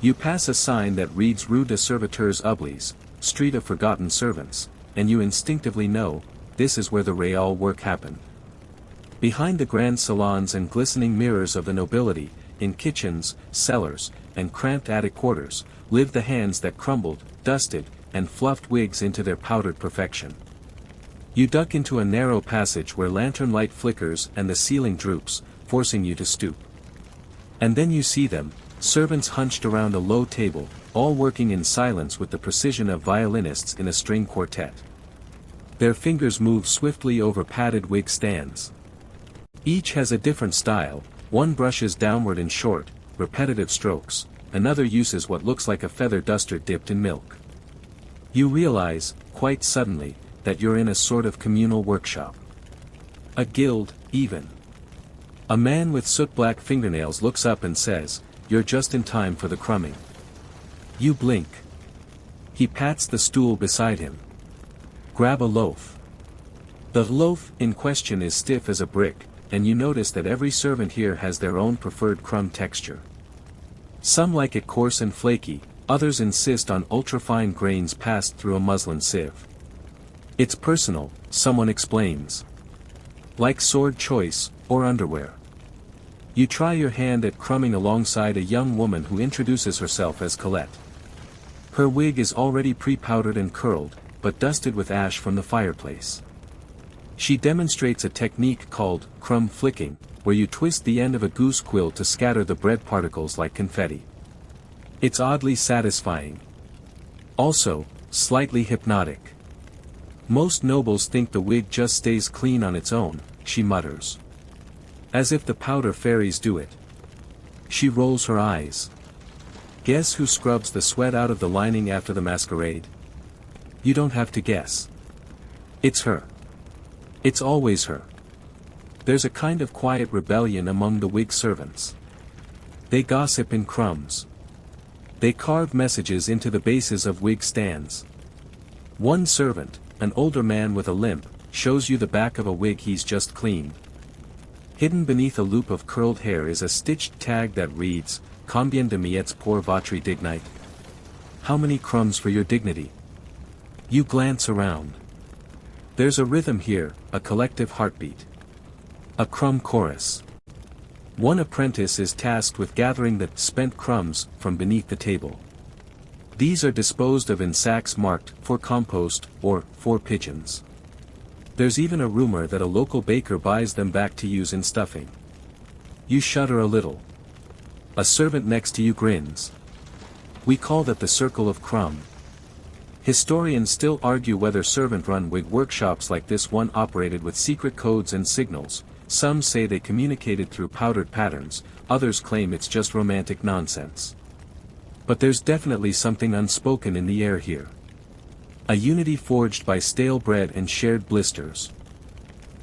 You pass a sign that reads Rue des Serviteurs Oubliés, Street of Forgotten Servants, and you instinctively know, this is where the real work happened. Behind the grand salons and glistening mirrors of the nobility, in kitchens, cellars, and cramped attic quarters, live the hands that crumbled, dusted, and fluffed wigs into their powdered perfection. You duck into a narrow passage where lantern light flickers and the ceiling droops, forcing you to stoop. And then you see them, servants hunched around a low table, all working in silence with the precision of violinists in a string quartet. Their fingers move swiftly over padded wig stands. Each has a different style, one brushes downward in short, repetitive strokes, another uses what looks like a feather duster dipped in milk. You realize, quite suddenly, that you're in a sort of communal workshop. A guild, even. A man with soot-black fingernails looks up and says, "You're just in time for the crumbing." You blink. He pats the stool beside him. Grab a loaf. The loaf in question is stiff as a brick, and you notice that every servant here has their own preferred crumb texture. Some like it coarse and flaky, others insist on ultra-fine grains passed through a muslin sieve. It's personal, someone explains. Like sword choice, or underwear. You try your hand at crumbing alongside a young woman who introduces herself as Colette. Her wig is already pre-powdered and curled, but dusted with ash from the fireplace. She demonstrates a technique called crumb flicking, where you twist the end of a goose quill to scatter the bread particles like confetti. It's oddly satisfying. Also, slightly hypnotic. Most nobles think the wig just stays clean on its own, she mutters. As if the powder fairies do it. She rolls her eyes. Guess who scrubs the sweat out of the lining after the masquerade? You don't have to guess. It's her. It's always her. There's a kind of quiet rebellion among the wig servants. They gossip in crumbs. They carve messages into the bases of wig stands. One servant, an older man with a limp, shows you the back of a wig he's just cleaned. Hidden beneath a loop of curled hair is a stitched tag that reads, "Combien de miettes pour votre dignité?" How many crumbs for your dignity? You glance around. There's a rhythm here, a collective heartbeat. A crumb chorus. One apprentice is tasked with gathering the spent crumbs from beneath the table. These are disposed of in sacks marked for compost or for pigeons. There's even a rumor that a local baker buys them back to use in stuffing. You shudder a little. A servant next to you grins. We call that the circle of crumb. Historians still argue whether servant-run wig workshops like this one operated with secret codes and signals. Some say they communicated through powdered patterns, others claim it's just romantic nonsense. But there's definitely something unspoken in the air here. A unity forged by stale bread and shared blisters.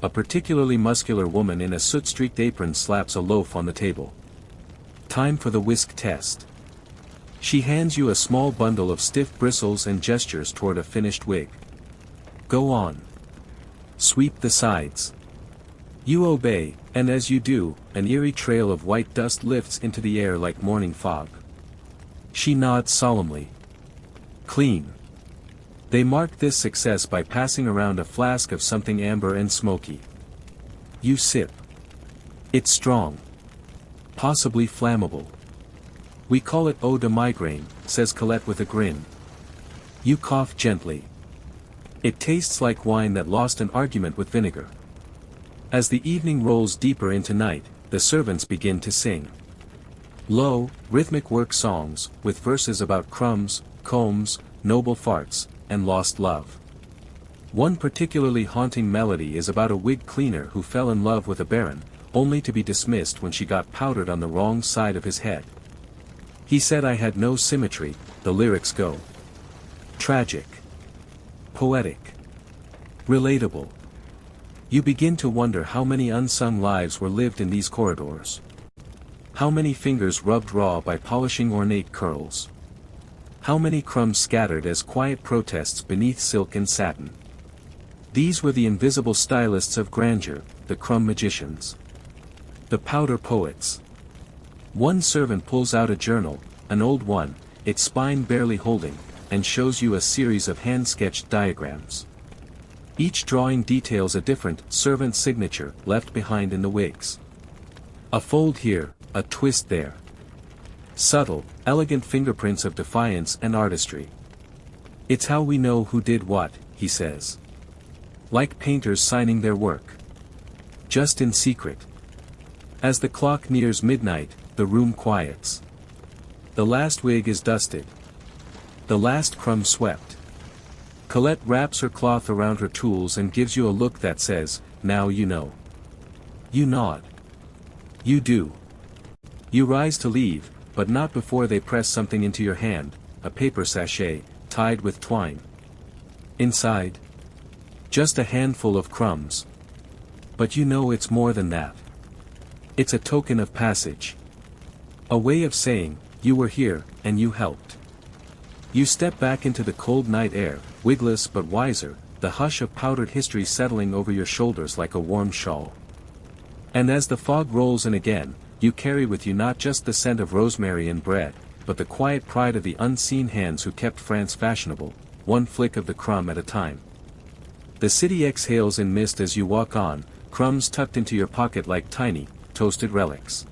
A particularly muscular woman in a soot-streaked apron slaps a loaf on the table. Time for the whisk test. She hands you a small bundle of stiff bristles and gestures toward a finished wig. Go on. Sweep the sides. You obey, and as you do, an eerie trail of white dust lifts into the air like morning fog. She nods solemnly. Clean. They mark this success by passing around a flask of something amber and smoky. You sip. It's strong. Possibly flammable. We call it eau de migraine, says Colette with a grin. You cough gently. It tastes like wine that lost an argument with vinegar. As the evening rolls deeper into night, the servants begin to sing. Low, rhythmic work songs, with verses about crumbs, combs, noble farts, and lost love. One particularly haunting melody is about a wig cleaner who fell in love with a baron, only to be dismissed when she got powdered on the wrong side of his head. He said I had no symmetry, the lyrics go. Tragic. Poetic. Relatable. You begin to wonder how many unsung lives were lived in these corridors. How many fingers rubbed raw by polishing ornate curls. How many crumbs scattered as quiet protests beneath silk and satin. These were the invisible stylists of grandeur, the crumb magicians. The powder poets. One servant pulls out a journal, an old one, its spine barely holding, and shows you a series of hand-sketched diagrams. Each drawing details a different servant signature left behind in the wigs. A fold here, a twist there. Subtle, elegant fingerprints of defiance and artistry. It's how we know who did what, he says. Like painters signing their work. Just in secret. As the clock nears midnight, the room quiets. The last wig is dusted. The last crumb swept. Colette wraps her cloth around her tools and gives you a look that says, now you know. You nod. You do. You rise to leave, but not before they press something into your hand, a paper sachet, tied with twine. Inside? Just a handful of crumbs. But you know it's more than that. It's a token of passage. A way of saying, you were here, and you helped. You step back into the cold night air, wigless but wiser, the hush of powdered history settling over your shoulders like a warm shawl. And as the fog rolls in again, you carry with you not just the scent of rosemary and bread, but the quiet pride of the unseen hands who kept France fashionable, one flick of the crumb at a time. The city exhales in mist as you walk on, crumbs tucked into your pocket like tiny, toasted relics.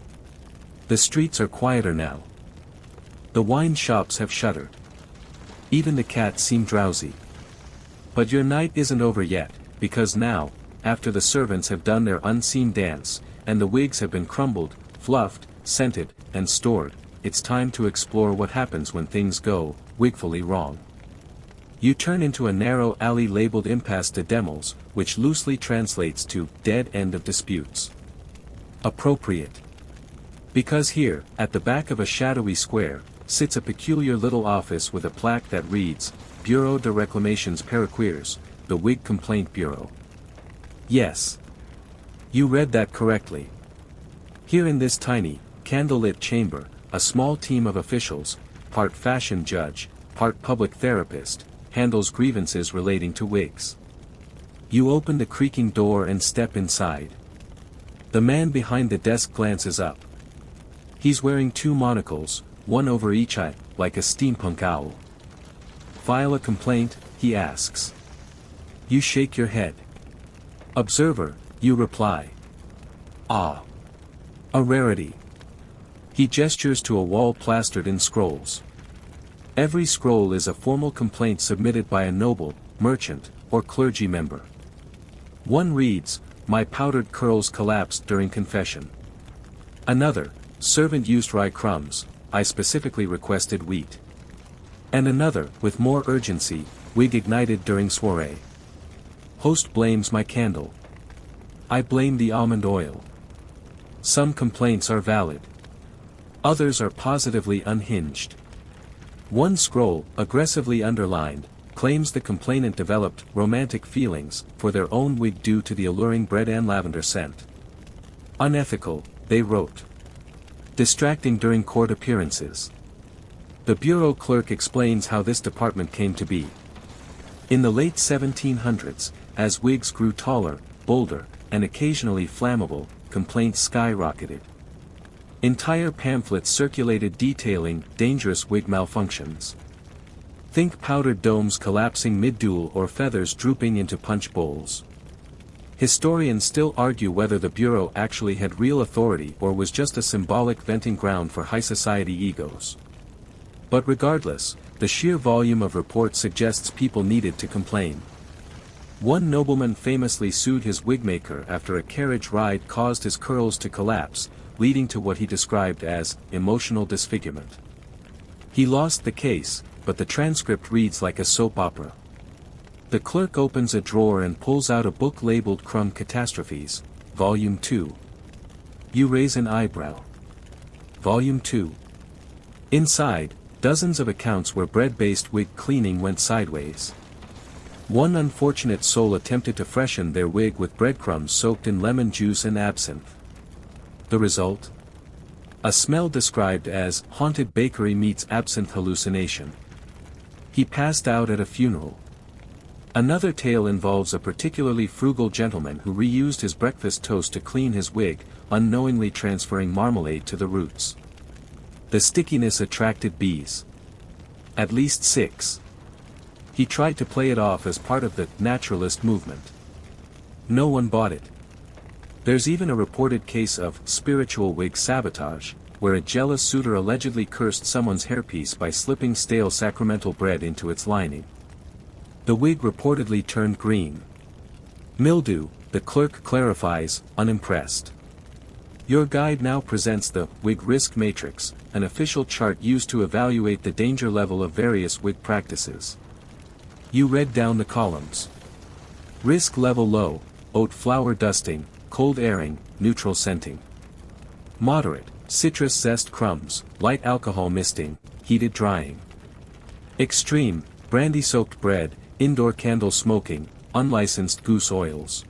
The streets are quieter now. The wine shops have shuttered. Even the cats seem drowsy. But your night isn't over yet, because now, after the servants have done their unseen dance, and the wigs have been crumbled, fluffed, scented, and stored, it's time to explore what happens when things go, wigfully wrong. You turn into a narrow alley labeled Impasse de Demels, which loosely translates to, dead end of disputes. Appropriate. Because here, at the back of a shadowy square, sits a peculiar little office with a plaque that reads, Bureau de Réclamations Perruquiers, the Wig Complaint Bureau. Yes. You read that correctly. Here in this tiny, candlelit chamber, a small team of officials, part fashion judge, part public therapist, handles grievances relating to wigs. You open the creaking door and step inside. The man behind the desk glances up. He's wearing two monocles, one over each eye, like a steampunk owl. File a complaint, he asks. You shake your head. Observer, you reply. Ah. A rarity. He gestures to a wall plastered in scrolls. Every scroll is a formal complaint submitted by a noble, merchant, or clergy member. One reads, my powdered curls collapsed during confession. Another, servant used rye crumbs, I specifically requested wheat. And another, with more urgency, wig ignited during soiree. Host blames my candle. I blame the almond oil. Some complaints are valid. Others are positively unhinged. One scroll, aggressively underlined, claims the complainant developed romantic feelings for their own wig due to the alluring bread and lavender scent. Unethical, they wrote. Distracting during court appearances. The bureau clerk explains how this department came to be. In the late 1700s, as wigs grew taller, bolder, and occasionally flammable, complaints skyrocketed. Entire pamphlets circulated detailing dangerous wig malfunctions. Think powdered domes collapsing mid-duel or feathers drooping into punch bowls. Historians still argue whether the Bureau actually had real authority or was just a symbolic venting ground for high society egos. But regardless, the sheer volume of reports suggests people needed to complain. One nobleman famously sued his wigmaker after a carriage ride caused his curls to collapse, leading to what he described as emotional disfigurement. He lost the case, but the transcript reads like a soap opera. The clerk opens a drawer and pulls out a book labeled Crumb Catastrophes, Volume 2. You raise an eyebrow. Volume 2. Inside, dozens of accounts where bread-based wig cleaning went sideways. One unfortunate soul attempted to freshen their wig with breadcrumbs soaked in lemon juice and absinthe. The result? A smell described as haunted bakery meets absinthe hallucination. He passed out at a funeral. Another tale involves a particularly frugal gentleman who reused his breakfast toast to clean his wig, unknowingly transferring marmalade to the roots. The stickiness attracted bees. At least 6. He tried to play it off as part of the naturalist movement. No one bought it. There's even a reported case of spiritual wig sabotage, where a jealous suitor allegedly cursed someone's hairpiece by slipping stale sacramental bread into its lining. The wig reportedly turned green. Mildew, the clerk clarifies, unimpressed. Your guide now presents the Wig Risk Matrix, an official chart used to evaluate the danger level of various wig practices. You read down the columns. Risk level low, oat flour dusting, cold airing, neutral scenting. Moderate, citrus zest crumbs, light alcohol misting, heated drying. Extreme, brandy-soaked bread, indoor candle smoking, unlicensed goose oils.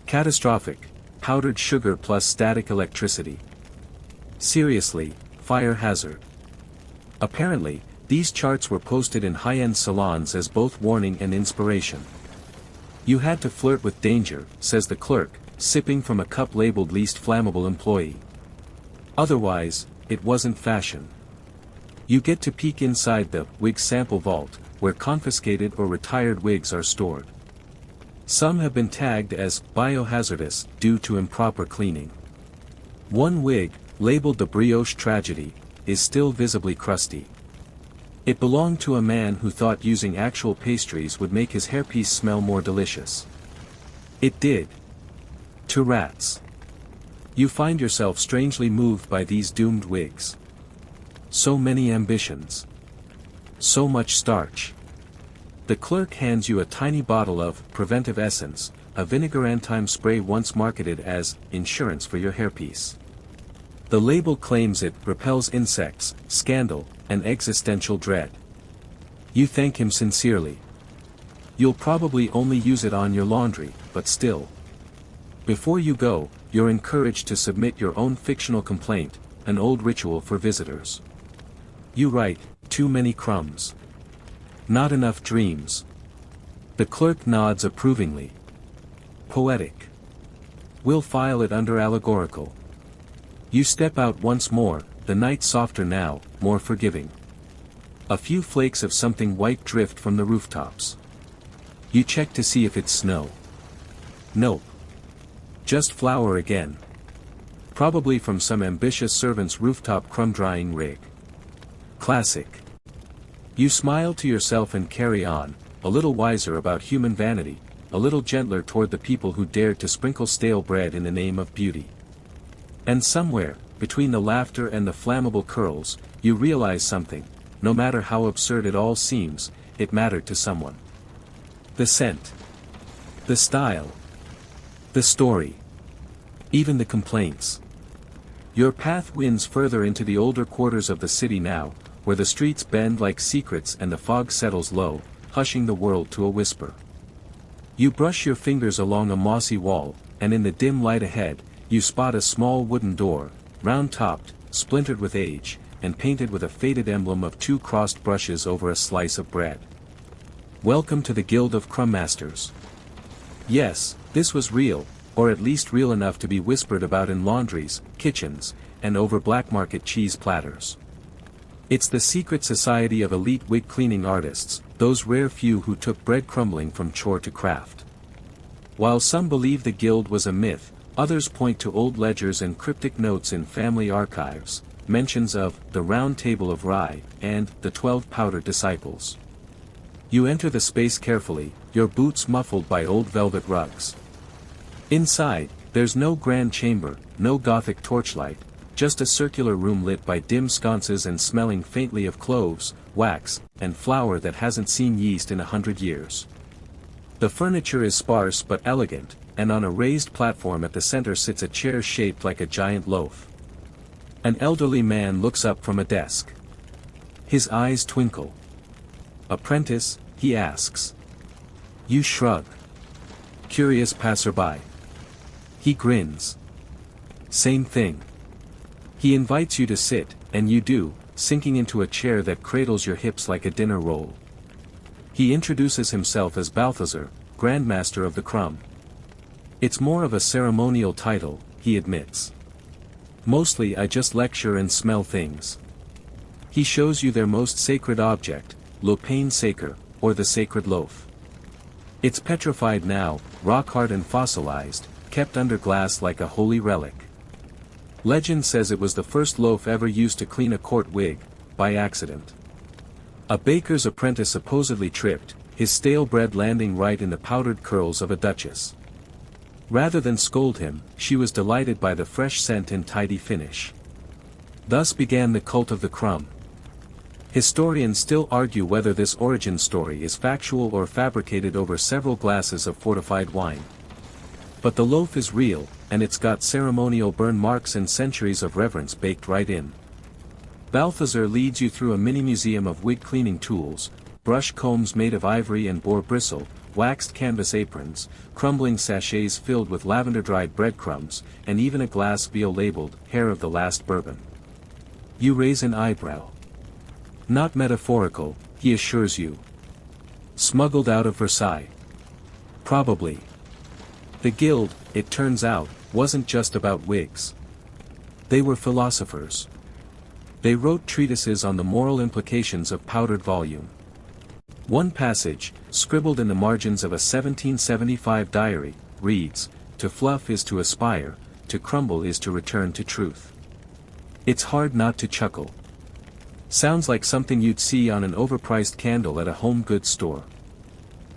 Catastrophic, powdered sugar plus static electricity. Seriously, fire hazard. Apparently, these charts were posted in high-end salons as both warning and inspiration. You had to flirt with danger, says the clerk, sipping from a cup labeled least flammable employee. Otherwise, it wasn't fashion. You get to peek inside the wig sample vault, where confiscated or retired wigs are stored. Some have been tagged as biohazardous due to improper cleaning. One wig, labeled the brioche tragedy, is still visibly crusty. It belonged to a man who thought using actual pastries would make his hairpiece smell more delicious. It did. To rats. You find yourself strangely moved by these doomed wigs. So many ambitions. So much starch. The clerk hands you a tiny bottle of preventive essence, a vinegar-antime spray once marketed as insurance for your hairpiece. The label claims it repels insects, scandal, and existential dread. You thank him sincerely. You'll probably only use it on your laundry, but still. Before you go, you're encouraged to submit your own fictional complaint, an old ritual for visitors. You write, too many crumbs. Not enough dreams. The clerk nods approvingly. Poetic. We'll file it under allegorical. You step out once more, the night softer now, more forgiving. A few flakes of something white drift from the rooftops. You check to see if it's snow. Nope. Just flour again. Probably from some ambitious servant's rooftop crumb-drying rig. Classic. You smile to yourself and carry on, a little wiser about human vanity, a little gentler toward the people who dared to sprinkle stale bread in the name of beauty. And somewhere, between the laughter and the flammable curls, you realize something, no matter how absurd it all seems, it mattered to someone. The scent. The style. The story. Even the complaints. Your path winds further into the older quarters of the city now, where the streets bend like secrets and the fog settles low, hushing the world to a whisper. You brush your fingers along a mossy wall, and in the dim light ahead, you spot a small wooden door, round-topped, splintered with age, and painted with a faded emblem of 2 crossed brushes over a slice of bread. Welcome to the Guild of Crumbmasters. Yes, this was real, or at least real enough to be whispered about in laundries, kitchens, and over black market cheese platters. It's the secret society of elite wig cleaning artists, those rare few who took bread crumbling from chore to craft. While some believe the guild was a myth, others point to old ledgers and cryptic notes in family archives, mentions of the Round Table of Rye and the 12 Powdered Disciples. You enter the space carefully, your boots muffled by old velvet rugs. Inside, There's no grand chamber, no Gothic torchlight, just a circular room lit by dim sconces and smelling faintly of cloves, wax, and flour that hasn't seen yeast in 100 years. The furniture is sparse but elegant, and on a raised platform at the center sits a chair shaped like a giant loaf. An elderly man looks up from a desk. His eyes twinkle. "Apprentice?" he asks. You shrug. Curious passerby. He grins. Same thing. He invites you to sit, and you do, sinking into a chair that cradles your hips like a dinner roll. He introduces himself as Balthazar, Grandmaster of the Crumb. It's more of a ceremonial title, he admits. Mostly I just lecture and smell things. He shows you their most sacred object, le pain sacre, or the sacred loaf. It's petrified now, rock-hard and fossilized, kept under glass like a holy relic. Legend says it was the first loaf ever used to clean a court wig, by accident. A baker's apprentice supposedly tripped, his stale bread landing right in the powdered curls of a duchess. Rather than scold him, she was delighted by the fresh scent and tidy finish. Thus began the cult of the crumb. Historians still argue whether this origin story is factual or fabricated over several glasses of fortified wine. But the loaf is real, and it's got ceremonial burn marks and centuries of reverence baked right in. Balthazar leads you through a mini-museum of wig cleaning tools, brush combs made of ivory and boar bristle, waxed canvas aprons, crumbling sachets filled with lavender-dried breadcrumbs, and even a glass vial labeled, "Hair of the Last Bourbon." You raise an eyebrow. Not metaphorical, he assures you. Smuggled out of Versailles. Probably. The guild, it turns out, wasn't just about wigs. They were philosophers. They wrote treatises on the moral implications of powdered volume. One passage, scribbled in the margins of a 1775 diary, reads, "To fluff is to aspire, to crumble is to return to truth." It's hard not to chuckle. Sounds like something you'd see on an overpriced candle at a home goods store.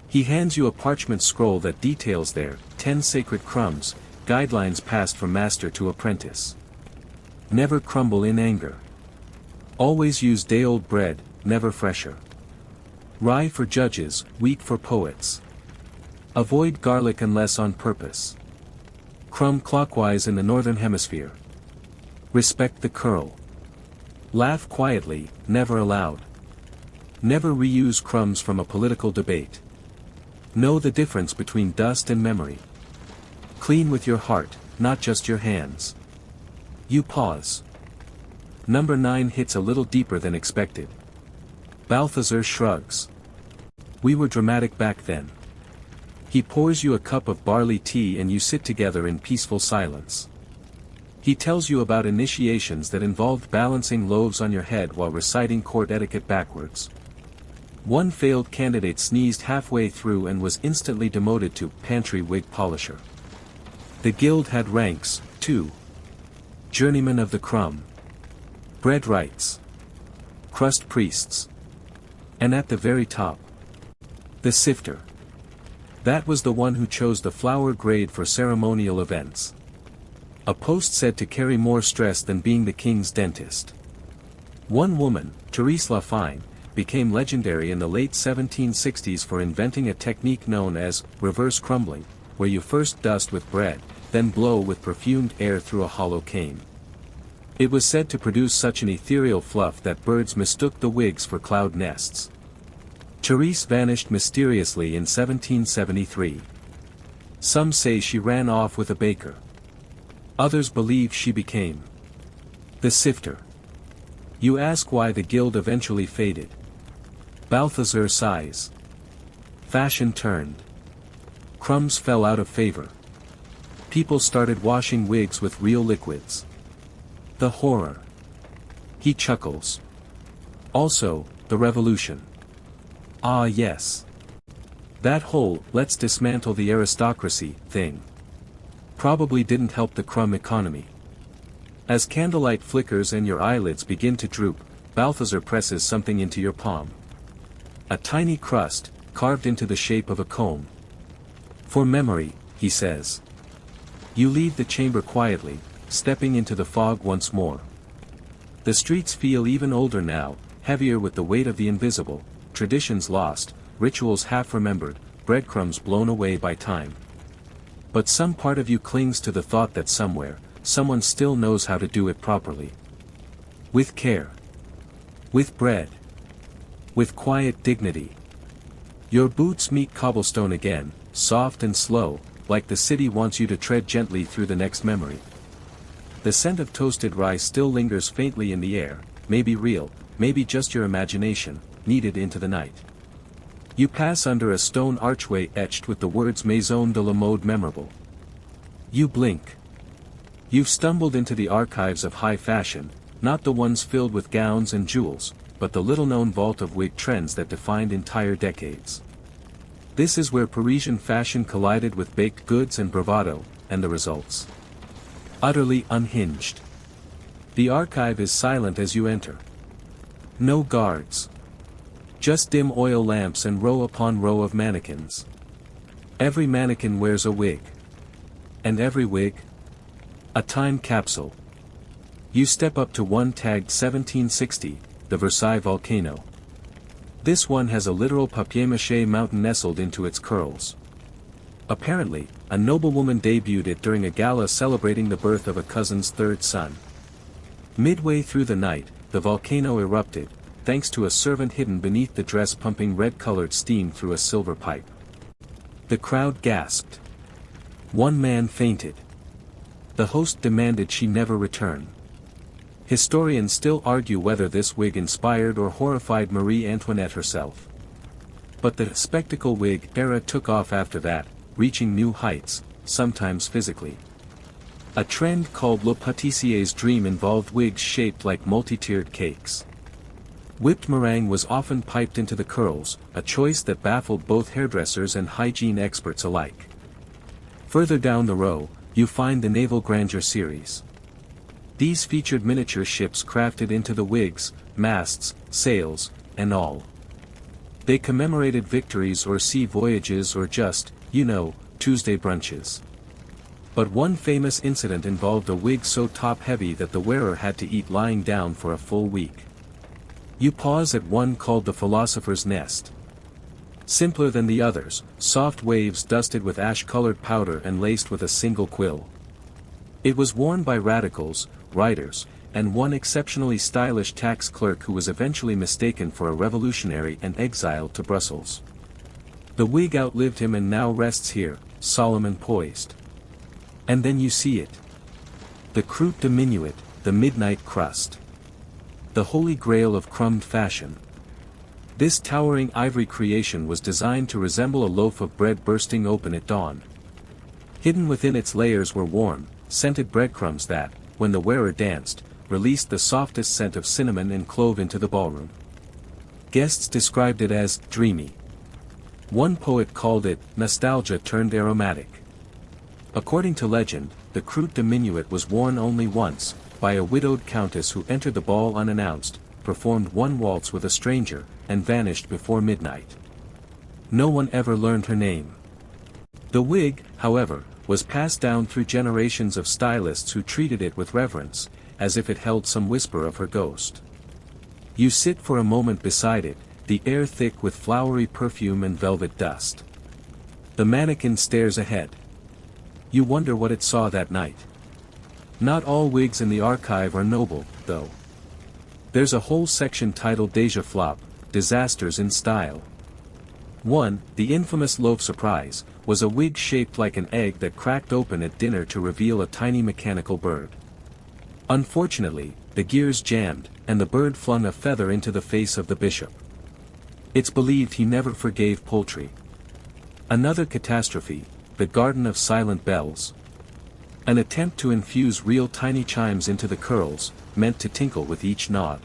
He hands you a parchment scroll that details their 10 sacred crumbs, guidelines passed from master to apprentice. Never crumble in anger. Always use day-old bread, never fresher. Rye for judges, wheat for poets. Avoid garlic unless on purpose. Crumb clockwise in the northern hemisphere. Respect the curl. Laugh quietly, never aloud. Never reuse crumbs from a political debate. Know the difference between dust and memory. Clean with your heart, not just your hands. You pause. Number 9 hits a little deeper than expected. Balthazar shrugs. We were dramatic back then. He pours you a cup of barley tea and you sit together in peaceful silence. He tells you about initiations that involved balancing loaves on your head while reciting court etiquette backwards. One failed candidate sneezed halfway through and was instantly demoted to pantry wig polisher. The guild had ranks, too. Journeyman of the crumb. Bread wrights. Crust priests. And at the very top, the sifter. That was the one who chose the flour grade for ceremonial events. A post said to carry more stress than being the king's dentist. One woman, Therese Lafine, became legendary in the late 1760s for inventing a technique known as reverse crumbling, where you first dust with bread, then blow with perfumed air through a hollow cane. It was said to produce such an ethereal fluff that birds mistook the wigs for cloud nests. Therese vanished mysteriously in 1773. Some say she ran off with a baker. Others believe she became the sifter. You ask why the guild eventually faded. Balthazar sighs. Fashion turned. Crumbs fell out of favor. People started washing wigs with real liquids. The horror. He chuckles. Also, the revolution. Ah yes. That whole "let's dismantle the aristocracy" thing probably didn't help the crumb economy. As candlelight flickers and your eyelids begin to droop, Balthazar presses something into your palm. A tiny crust, carved into the shape of a comb. For memory, he says. You leave the chamber quietly, stepping into the fog once more. The streets feel even older now, heavier with the weight of the invisible, traditions lost, rituals half remembered, breadcrumbs blown away by time. But some part of you clings to the thought that somewhere, someone still knows how to do it properly. With care. With bread. With quiet dignity. Your boots meet cobblestone again, soft and slow, like the city wants you to tread gently through the next memory. The scent of toasted rice still lingers faintly in the air, maybe real, maybe just your imagination, kneaded into the night. You pass under a stone archway etched with the words Maison de la Mode memorable. You blink. You've stumbled into the archives of high fashion, not the ones filled with gowns and jewels, but the little-known vault of wig trends that defined entire decades. This is where Parisian fashion collided with baked goods and bravado, and the results. Utterly unhinged. The archive is silent as you enter. No guards. Just dim oil lamps and row upon row of mannequins. Every mannequin wears a wig. And every wig? A time capsule. You step up to one tagged 1760, the Versailles volcano. This one has a literal papier-mâché mountain nestled into its curls. Apparently, a noblewoman debuted it during a gala celebrating the birth of a cousin's third son. Midway through the night, the volcano erupted, thanks to a servant hidden beneath the dress pumping red-colored steam through a silver pipe. The crowd gasped. One man fainted. The host demanded she never return. Historians still argue whether this wig inspired or horrified Marie Antoinette herself. But the spectacle wig era took off after that, reaching new heights, sometimes physically. A trend called Le Patissier's dream involved wigs shaped like multi-tiered cakes. Whipped meringue was often piped into the curls, a choice that baffled both hairdressers and hygiene experts alike. Further down the row, you find the Naval Grandeur series. These featured miniature ships crafted into the wigs, masts, sails, and all. They commemorated victories or sea voyages or just, Tuesday brunches. But one famous incident involved a wig so top-heavy that the wearer had to eat lying down for a full week. You pause at one called the Philosopher's Nest. Simpler than the others, soft waves dusted with ash-colored powder and laced with a single quill. It was worn by radicals, writers, and one exceptionally stylish tax clerk who was eventually mistaken for a revolutionary and exiled to Brussels. The wig outlived him and now rests here, solemn and poised. And then you see it. The croûte de minuit, the midnight crust. The holy grail of crumbed fashion. This towering ivory creation was designed to resemble a loaf of bread bursting open at dawn. Hidden within its layers were warm, scented breadcrumbs that, when the wearer danced, released the softest scent of cinnamon and clove into the ballroom. Guests described it as dreamy. One poet called it nostalgia turned aromatic. According to legend, the croûte de minuit was worn only once, by a widowed countess who entered the ball unannounced, performed one waltz with a stranger, and vanished before midnight. No one ever learned her name. The wig, however, was passed down through generations of stylists who treated it with reverence, as if it held some whisper of her ghost. You sit for a moment beside it, the air thick with flowery perfume and velvet dust. The mannequin stares ahead. You wonder what it saw that night. Not all wigs in the archive are noble, though. There's a whole section titled Déjà Flop, Disasters in Style. One, the infamous loaf surprise, was a wig shaped like an egg that cracked open at dinner to reveal a tiny mechanical bird. Unfortunately, the gears jammed, and the bird flung a feather into the face of the bishop. It's believed he never forgave poultry. Another catastrophe, the Garden of Silent Bells. An attempt to infuse real tiny chimes into the curls, meant to tinkle with each nod.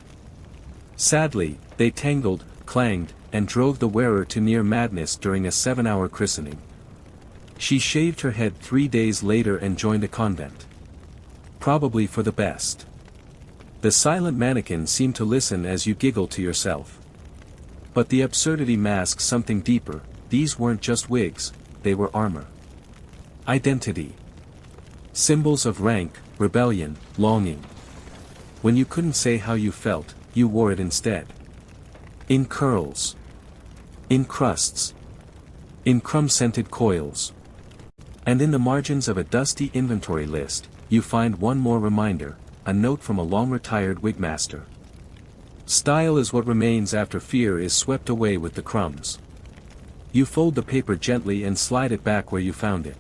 Sadly, they tangled, clanged, and drove the wearer to near madness during a 7-hour christening. She shaved her head 3 days later and joined a convent. Probably for the best. The silent mannequin seemed to listen as you giggled to yourself. But the absurdity masks something deeper. These weren't just wigs, they were armor. Identity. Symbols of rank, rebellion, longing. When you couldn't say how you felt, you wore it instead. In curls. In crusts. In crumb-scented coils. And in the margins of a dusty inventory list, you find one more reminder, a note from a long-retired wigmaster. Style is what remains after fear is swept away with the crumbs. You fold the paper gently and slide it back where you found it.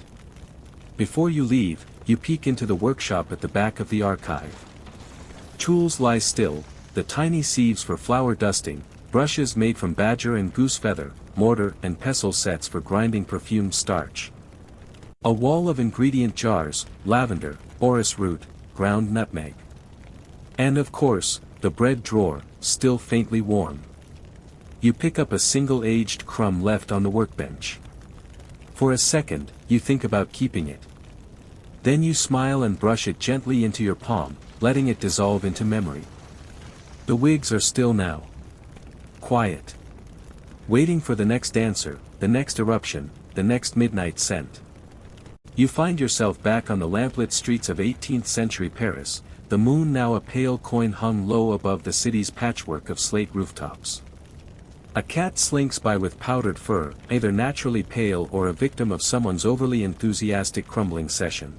Before you leave, you peek into the workshop at the back of the archive. Tools lie still, the tiny sieves for flour dusting, brushes made from badger and goose feather, mortar and pestle sets for grinding perfumed starch. A wall of ingredient jars, lavender, orris root, ground nutmeg. And of course, the bread drawer, still faintly warm. You pick up a single aged crumb left on the workbench. For a second, you think about keeping it. Then you smile and brush it gently into your palm, letting it dissolve into memory. The wigs are still now. Quiet. Waiting for the next answer, the next eruption, the next midnight scent. You find yourself back on the lamplit streets of 18th century Paris, the moon now a pale coin hung low above the city's patchwork of slate rooftops. A cat slinks by with powdered fur, either naturally pale or a victim of someone's overly enthusiastic crumbling session.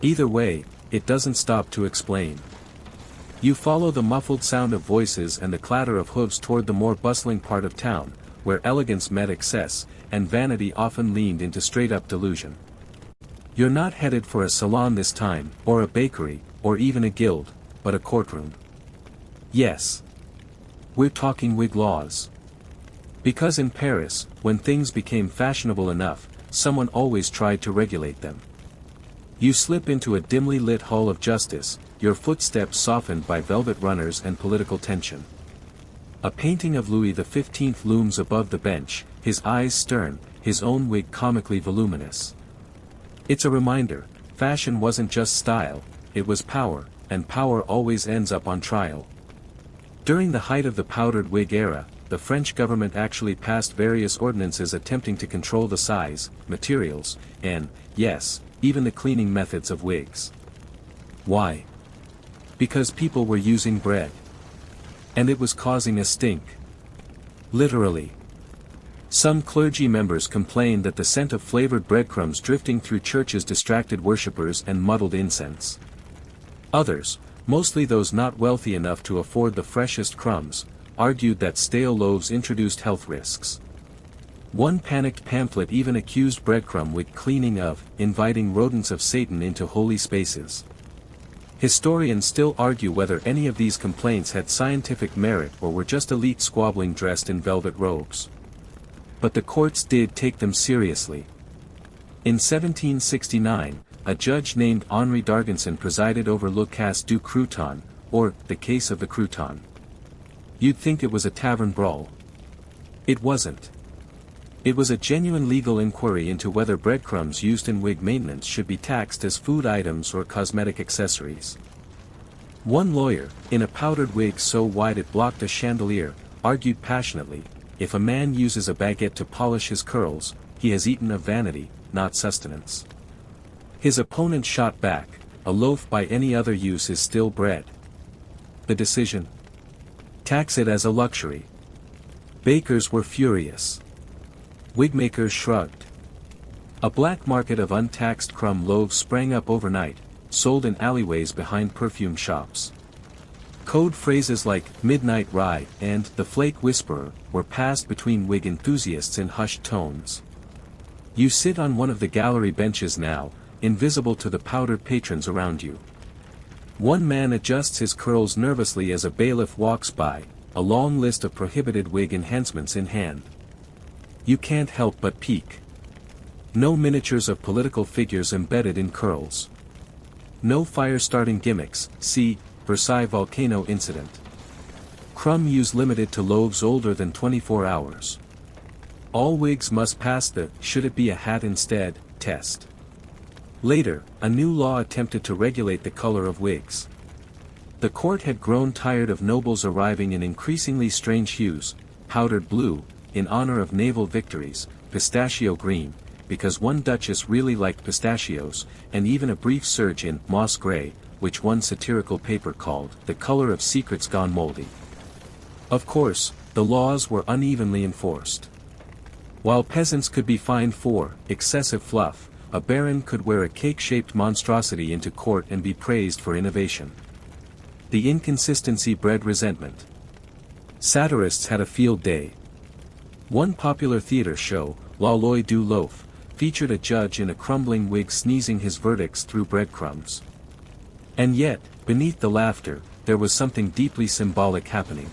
Either way, it doesn't stop to explain. You follow the muffled sound of voices and the clatter of hooves toward the more bustling part of town, where elegance met excess, and vanity often leaned into straight-up delusion. You're not headed for a salon this time, or a bakery, or even a guild, but a courtroom. Yes. We're talking wig laws. Because in Paris, when things became fashionable enough, someone always tried to regulate them. You slip into a dimly lit hall of justice, your footsteps softened by velvet runners and political tension. A painting of Louis XV looms above the bench, his eyes stern, his own wig comically voluminous. It's a reminder, fashion wasn't just style, it was power, and power always ends up on trial. During the height of the powdered wig era, the French government actually passed various ordinances attempting to control the size, materials, and, yes, even the cleaning methods of wigs. Why? Because people were using bread. And it was causing a stink. Literally. Some clergy members complained that the scent of flavored breadcrumbs drifting through churches distracted worshippers and muddled incense. Others, mostly those not wealthy enough to afford the freshest crumbs, argued that stale loaves introduced health risks. One panicked pamphlet even accused breadcrumb wig cleaning of inviting rodents of Satan into holy spaces. Historians still argue whether any of these complaints had scientific merit or were just elite squabbling dressed in velvet robes. But the courts did take them seriously. In 1769, a judge named Henri d'Argenson presided over Le Cas du Crouton, or the case of the crouton. You'd think it was a tavern brawl. It wasn't. It was a genuine legal inquiry into whether breadcrumbs used in wig maintenance should be taxed as food items or cosmetic accessories. One lawyer, in a powdered wig so wide it blocked a chandelier, argued passionately, if a man uses a baguette to polish his curls, he has eaten of vanity, not sustenance. His opponent shot back, a loaf by any other use is still bread. The decision? Tax it as a luxury. Bakers were furious. Wigmakers shrugged. A black market of untaxed crumb loaves sprang up overnight, sold in alleyways behind perfume shops. Code phrases like "midnight rye" and "the flake whisperer" were passed between wig enthusiasts in hushed tones. You sit on one of the gallery benches now, invisible to the powdered patrons around you. One man adjusts his curls nervously as a bailiff walks by, a long list of prohibited wig enhancements in hand. You can't help but peek. No miniatures of political figures embedded in curls. No fire-starting gimmicks, see, Versailles volcano incident. Crumb use limited to loaves older than 24 hours. All wigs must pass the "should it be a hat instead" test. Later, a new law attempted to regulate the color of wigs. The court had grown tired of nobles arriving in increasingly strange hues, powdered blue, in honor of naval victories, pistachio green, because one duchess really liked pistachios, and even a brief surge in moss gray, which one satirical paper called the color of secrets gone moldy. Of course, the laws were unevenly enforced. While peasants could be fined for excessive fluff, a baron could wear a cake-shaped monstrosity into court and be praised for innovation. The inconsistency bred resentment. Satirists had a field day. One popular theater show, L'Oeil du Loaf, featured a judge in a crumbling wig sneezing his verdicts through breadcrumbs. And yet, beneath the laughter, there was something deeply symbolic happening.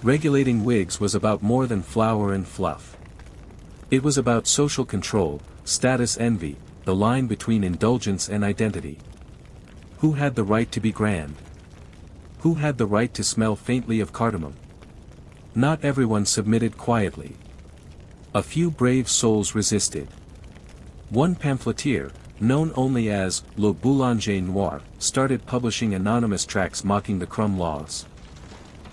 Regulating wigs was about more than flower and fluff. It was about social control, status envy, the line between indulgence and identity. Who had the right to be grand? Who had the right to smell faintly of cardamom? Not everyone submitted quietly. A few brave souls resisted. One pamphleteer, known only as Le Boulanger Noir, started publishing anonymous tracts mocking the crumb laws.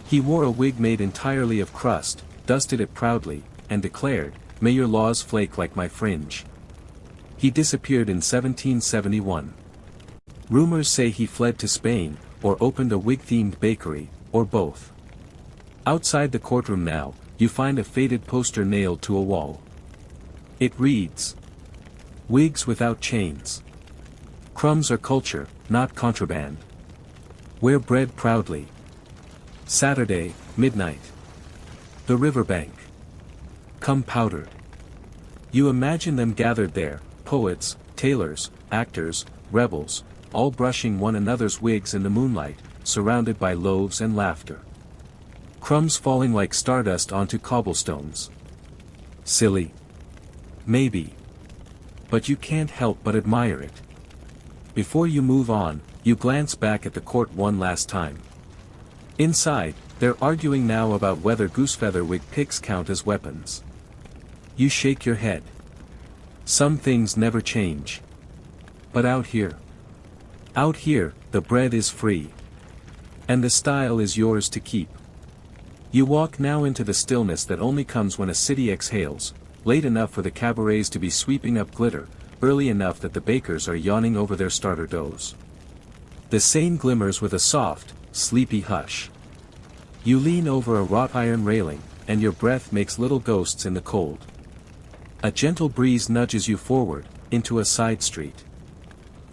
He wore a wig made entirely of crust, dusted it proudly, and declared, "May your laws flake like my fringe." He disappeared in 1771. Rumors say he fled to Spain, or opened a wig-themed bakery, or both. Outside the courtroom now, you find a faded poster nailed to a wall. It reads, "Wigs without chains. Crumbs are culture, not contraband. Wear bread proudly. Saturday, midnight. The riverbank. Come powdered." You imagine them gathered there, poets, tailors, actors, rebels, all brushing one another's wigs in the moonlight, surrounded by loaves and laughter. Crumbs falling like stardust onto cobblestones. Silly. Maybe. But you can't help but admire it. Before you move on, you glance back at the court one last time. Inside, they're arguing now about whether goosefeather wig picks count as weapons. You shake your head. Some things never change. But out here, the bread is free. And the style is yours to keep. You walk now into the stillness that only comes when a city exhales, late enough for the cabarets to be sweeping up glitter, early enough that the bakers are yawning over their starter doughs. The Seine glimmers with a soft, sleepy hush. You lean over a wrought iron railing, and your breath makes little ghosts in the cold. A gentle breeze nudges you forward, into a side street.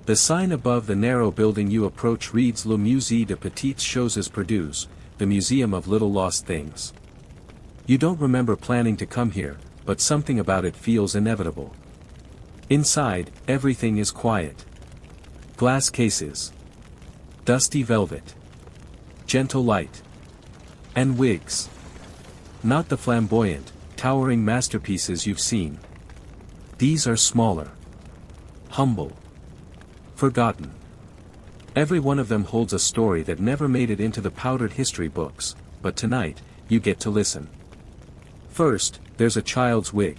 The sign above the narrow building you approach reads Le Musée de Petites Choses Perdues, the Museum of Little Lost Things. You don't remember planning to come here, but something about it feels inevitable. Inside, everything is quiet. Glass cases. Dusty velvet. Gentle light. And wigs. Not the flamboyant, towering masterpieces you've seen. These are smaller. Humble. Forgotten. Every one of them holds a story that never made it into the powdered history books, but tonight, you get to listen. First, there's a child's wig.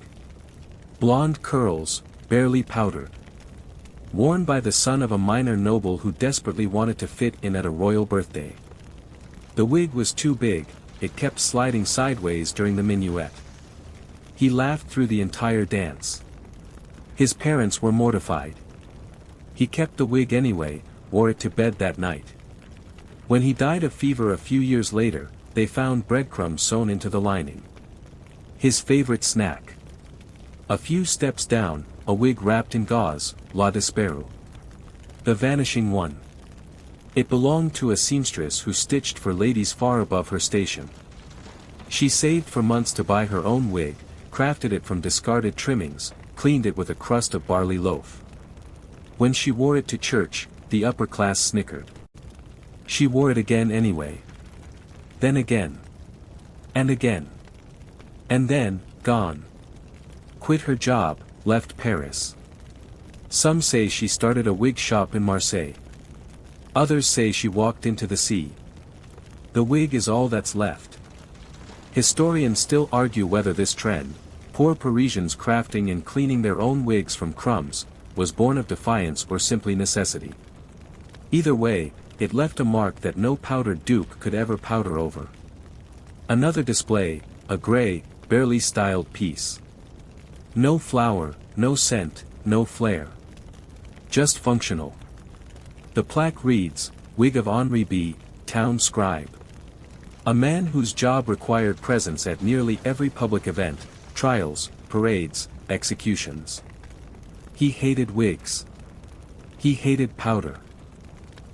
Blonde curls, barely powdered. Worn by the son of a minor noble who desperately wanted to fit in at a royal birthday. The wig was too big, it kept sliding sideways during the minuet. He laughed through the entire dance. His parents were mortified. He kept the wig anyway, wore it to bed that night. When he died of fever a few years later, they found breadcrumbs sewn into the lining. His favorite snack. A few steps down, a wig wrapped in gauze, La Disparu. The vanishing one. It belonged to a seamstress who stitched for ladies far above her station. She saved for months to buy her own wig, crafted it from discarded trimmings, cleaned it with a crust of barley loaf. When she wore it to church, the upper class snickered. She wore it again anyway. Then again. And again. And then, gone. Quit her job, left Paris. Some say she started a wig shop in Marseille. Others say she walked into the sea. The wig is all that's left. Historians still argue whether this trend, poor Parisians crafting and cleaning their own wigs from crumbs, was born of defiance or simply necessity. Either way, it left a mark that no powdered dupe could ever powder over. Another display, a gray, barely styled piece. No flower, no scent, no flair. Just functional. The plaque reads, Wig of Henri B., Town Scribe. A man whose job required presence at nearly every public event, trials, parades, executions. He hated wigs. He hated powder.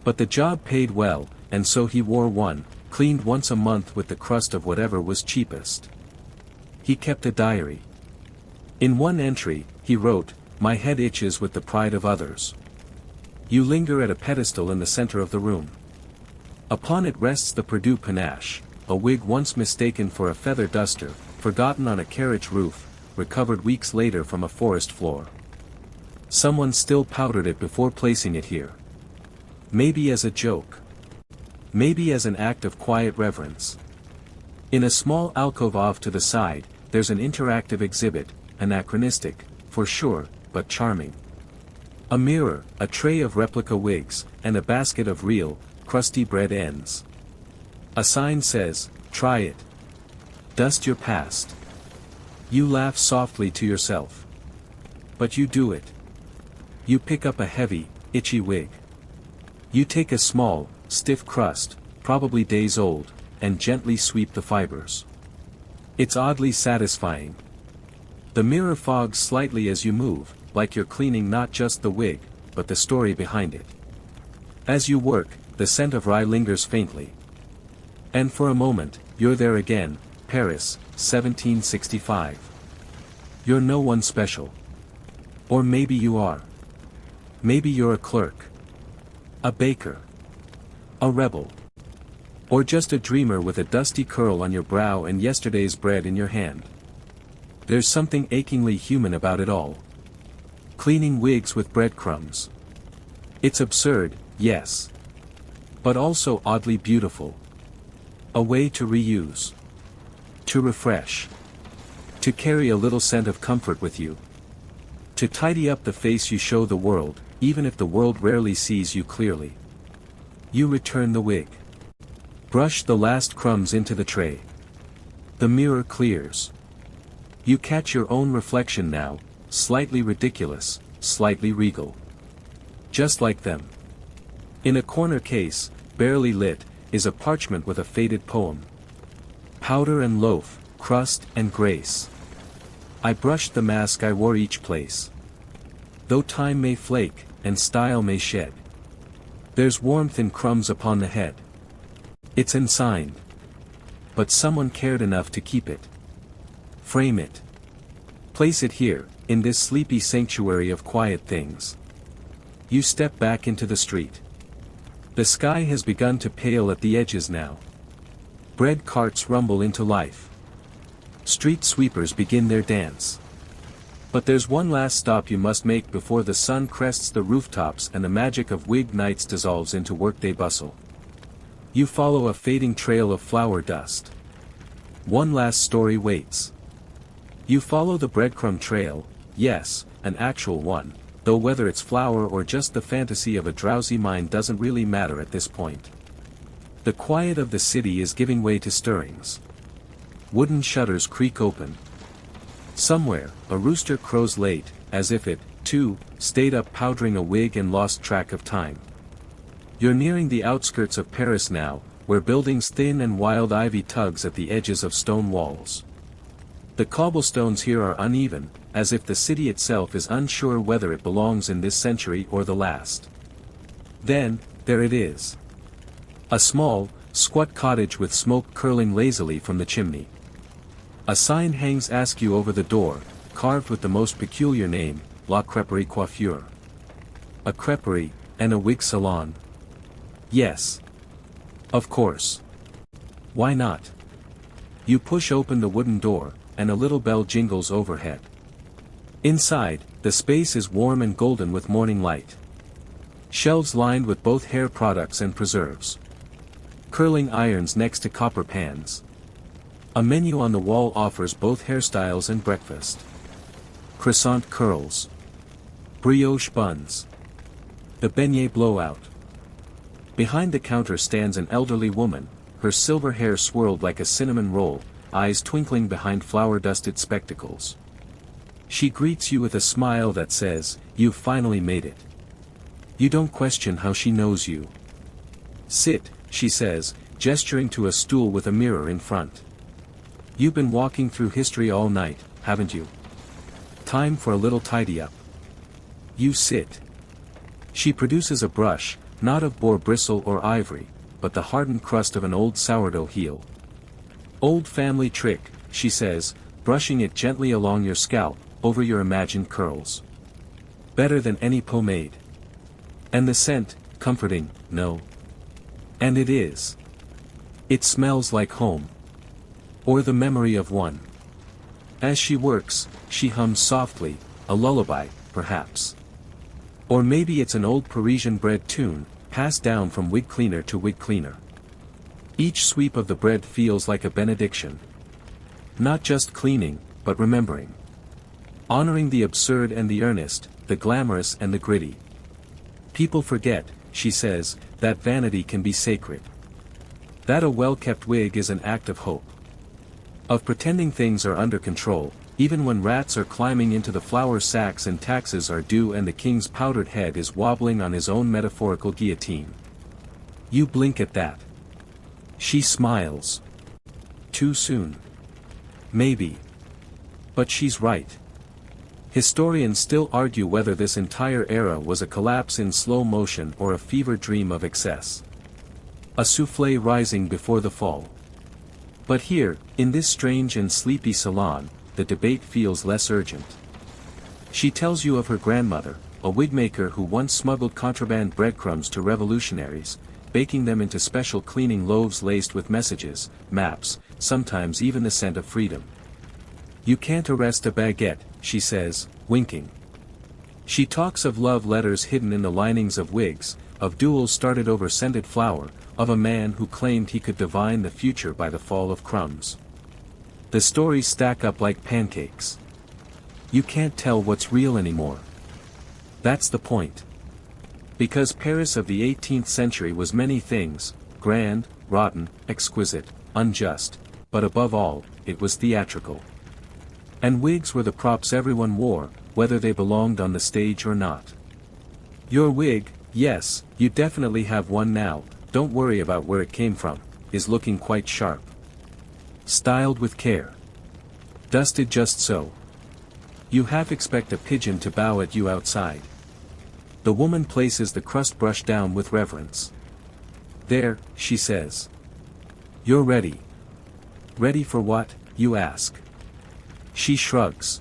But the job paid well, and so he wore one, cleaned once a month with the crust of whatever was cheapest. He kept a diary. In one entry, he wrote, My head itches with the pride of others. You linger at a pedestal in the center of the room. Upon it rests the Purdue panache, a wig once mistaken for a feather duster, forgotten on a carriage roof, recovered weeks later from a forest floor. Someone still powdered it before placing it here. Maybe as a joke. Maybe as an act of quiet reverence. In a small alcove off to the side, there's an interactive exhibit, anachronistic, for sure, but charming. A mirror, a tray of replica wigs, and a basket of real, crusty bread ends. A sign says, Try it. Dust your past. You laugh softly to yourself. But you do it. You pick up a heavy, itchy wig. You take a small, stiff crust, probably days old, and gently sweep the fibers. It's oddly satisfying. The mirror fogs slightly as you move, like you're cleaning not just the wig, but the story behind it. As you work, the scent of rye lingers faintly. And for a moment, you're there again, Paris, 1765. You're no one special. Or maybe you are. Maybe you're a clerk. A baker. A rebel. Or just a dreamer with a dusty curl on your brow and yesterday's bread in your hand. There's something achingly human about it all. Cleaning wigs with breadcrumbs. It's absurd, yes. But also oddly beautiful. A way to reuse. To refresh. To carry a little scent of comfort with you. To tidy up the face you show the world, even if the world rarely sees you clearly. You return the wig. Brush the last crumbs into the tray. The mirror clears. You catch your own reflection now, slightly ridiculous, slightly regal. Just like them. In a corner case, barely lit, is a parchment with a faded poem. Powder and loaf, crust and grace. I brushed the mask I wore each place. Though time may flake, and style may shed. There's warmth in crumbs upon the head. It's unsigned. But someone cared enough to keep it. Frame it. Place it here, in this sleepy sanctuary of quiet things. You step back into the street. The sky has begun to pale at the edges now. Bread carts rumble into life. Street sweepers begin their dance. But there's one last stop you must make before the sun crests the rooftops and the magic of wig nights dissolves into workday bustle. You follow a fading trail of flour dust. One last story waits. You follow the breadcrumb trail, yes, an actual one, though whether it's flour or just the fantasy of a drowsy mind doesn't really matter at this point. The quiet of the city is giving way to stirrings. Wooden shutters creak open. Somewhere, a rooster crows late, as if it, too, stayed up powdering a wig and lost track of time. You're nearing the outskirts of Paris now, where buildings thin and wild ivy tugs at the edges of stone walls. The cobblestones here are uneven, as if the city itself is unsure whether it belongs in this century or the last. Then, there it is. A small, squat cottage with smoke curling lazily from the chimney. A sign hangs askew over the door, carved with the most peculiar name, La Crêperie Coiffure. A creperie, and a wig salon. Yes. Of course. Why not? You push open the wooden door, and a little bell jingles overhead. Inside, the space is warm and golden with morning light. Shelves lined with both hair products and preserves. Curling irons next to copper pans. A menu on the wall offers both hairstyles and breakfast. Croissant curls. Brioche buns. The beignet blowout. Behind the counter stands an elderly woman, her silver hair swirled like a cinnamon roll, eyes twinkling behind flour-dusted spectacles. She greets you with a smile that says, "You've finally made it." You don't question how she knows you. "Sit," she says, gesturing to a stool with a mirror in front. "You've been walking through history all night, haven't you? Time for a little tidy up." You sit. She produces a brush, not of boar bristle or ivory, but the hardened crust of an old sourdough heel. "Old family trick," she says, brushing it gently along your scalp, over your imagined curls. "Better than any pomade. And the scent, comforting, no? And it is. It smells like home. Or the memory of one." As she works, she hums softly, a lullaby, perhaps. Or maybe it's an old Parisian bread tune, passed down from wig cleaner to wig cleaner. Each sweep of the bread feels like a benediction. Not just cleaning, but remembering. Honoring the absurd and the earnest, the glamorous and the gritty. "People forget," she says, "that vanity can be sacred. That a well-kept wig is an act of hope. Of pretending things are under control, even when rats are climbing into the flour sacks and taxes are due and the king's powdered head is wobbling on his own metaphorical guillotine." You blink at that. She smiles. Too soon. Maybe. But she's right. Historians still argue whether this entire era was a collapse in slow motion or a fever dream of excess. A souffle rising before the fall. But here, in this strange and sleepy salon, the debate feels less urgent. She tells you of her grandmother, a wigmaker who once smuggled contraband breadcrumbs to revolutionaries, baking them into special cleaning loaves laced with messages, maps, sometimes even the scent of freedom. "You can't arrest a baguette," she says, winking. She talks of love letters hidden in the linings of wigs, of duels started over scented flour, of a man who claimed he could divine the future by the fall of crumbs. The stories stack up like pancakes. You can't tell what's real anymore. That's the point. Because Paris of the 18th century was many things, grand, rotten, exquisite, unjust, but above all, it was theatrical. And wigs were the props everyone wore, whether they belonged on the stage or not. Your wig, yes, you definitely have one now, don't worry about where it came from, is looking quite sharp. Styled with care. Dusted just so. You half expect a pigeon to bow at you outside. The woman places the crust brush down with reverence. "There," she says. "You're ready." "Ready for what?" you ask. She shrugs.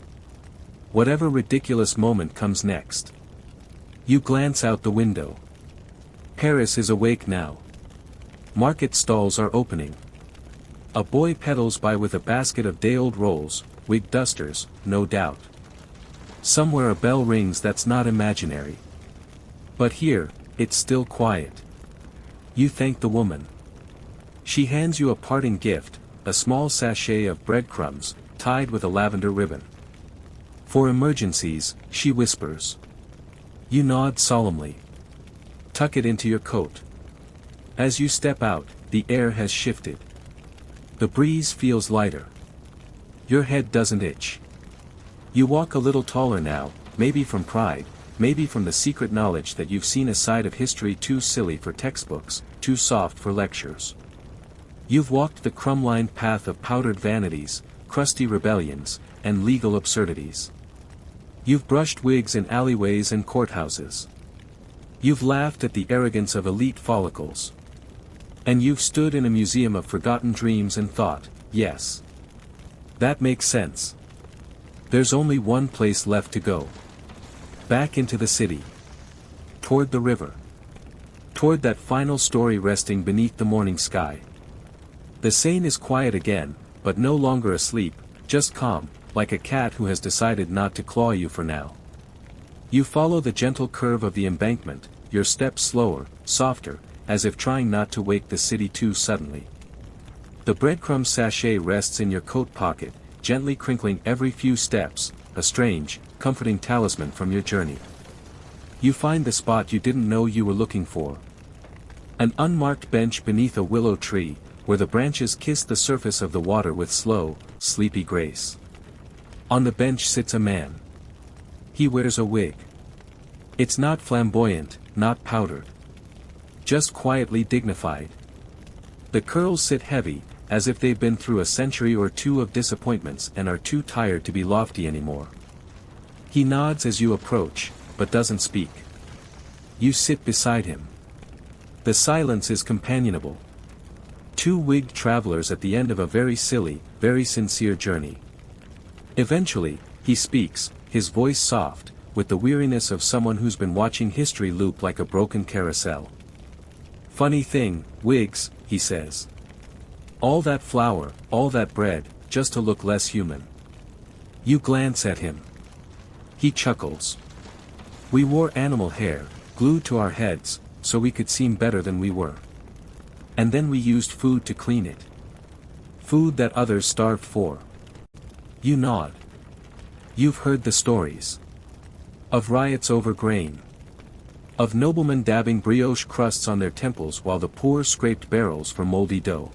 Whatever ridiculous moment comes next. You glance out the window. Paris is awake now. Market stalls are opening. A boy pedals by with a basket of day-old rolls, wig dusters, no doubt. Somewhere a bell rings that's not imaginary. But here, it's still quiet. You thank the woman. She hands you a parting gift, a small sachet of breadcrumbs, tied with a lavender ribbon. "For emergencies," she whispers. You nod solemnly. Tuck it into your coat. As you step out, the air has shifted. The breeze feels lighter. Your head doesn't itch. You walk a little taller now, maybe from pride, maybe from the secret knowledge that you've seen a side of history too silly for textbooks, too soft for lectures. You've walked the crumb-lined path of powdered vanities, crusty rebellions, and legal absurdities. You've brushed wigs in alleyways and courthouses. You've laughed at the arrogance of elite follicles. And you've stood in a museum of forgotten dreams and thought, yes. That makes sense. There's only one place left to go. Back into the city. Toward the river. Toward that final story resting beneath the morning sky. The Seine is quiet again, but no longer asleep, just calm, like a cat who has decided not to claw you for now. You follow the gentle curve of the embankment, your steps slower, softer, as if trying not to wake the city too suddenly. The breadcrumb sachet rests in your coat pocket, gently crinkling every few steps, a strange, comforting talisman from your journey. You find the spot you didn't know you were looking for. An unmarked bench beneath a willow tree, where the branches kiss the surface of the water with slow, sleepy grace. On the bench sits a man. He wears a wig. It's not flamboyant, not powdered. Just quietly dignified. The curls sit heavy, as if they've been through a century or two of disappointments and are too tired to be lofty anymore. He nods as you approach, but doesn't speak. You sit beside him. The silence is companionable. Two wigged travelers at the end of a very silly, very sincere journey. Eventually, he speaks, his voice soft, with the weariness of someone who's been watching history loop like a broken carousel. Funny thing, Wigs, he says. All that flour, all that bread, just to look less human. You glance at him. He chuckles. We wore animal hair, glued to our heads, so we could seem better than we were. And then we used food to clean it. Food that others starved for. You nod. You've heard the stories. Of riots over grain. Of noblemen dabbing brioche crusts on their temples while the poor scraped barrels for moldy dough.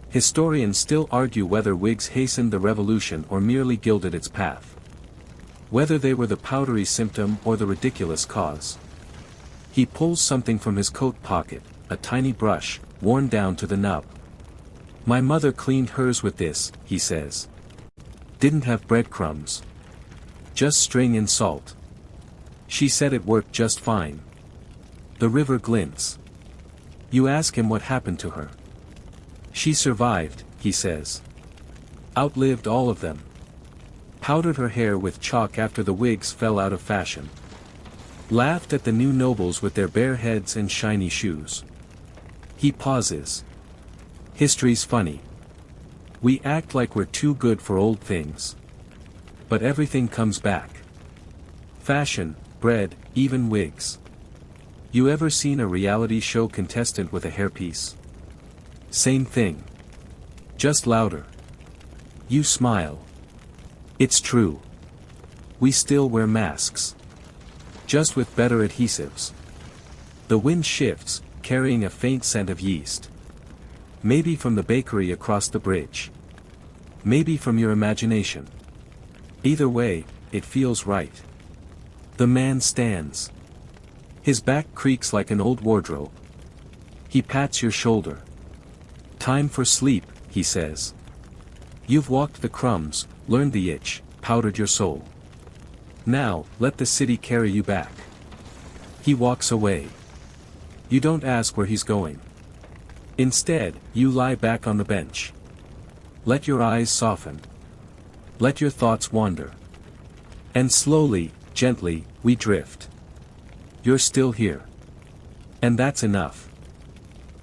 Historians still argue whether wigs hastened the revolution or merely gilded its path. Whether they were the powdery symptom or the ridiculous cause. He pulls something from his coat pocket, a tiny brush, worn down to the nub. My mother cleaned hers with this, he says. Didn't have breadcrumbs. Just string and salt. She said it worked just fine. The river glints. You ask him what happened to her. She survived, he says. Outlived all of them. Powdered her hair with chalk after the wigs fell out of fashion. Laughed at the new nobles with their bare heads and shiny shoes. He pauses. History's funny. We act like we're too good for old things. But everything comes back. Fashion, bread, even wigs. You ever seen a reality show contestant with a hairpiece? Same thing. Just louder. You smile. It's true. We still wear masks. Just with better adhesives. The wind shifts, carrying a faint scent of yeast. Maybe from the bakery across the bridge. Maybe from your imagination. Either way, it feels right. The man stands. His back creaks like an old wardrobe. He pats your shoulder. Time for sleep, he says. You've walked the crumbs, learned the itch, powdered your soul. Now, let the city carry you back. He walks away. You don't ask where he's going. Instead, you lie back on the bench. Let your eyes soften. Let your thoughts wander. And slowly, gently, we drift. You're still here. And that's enough.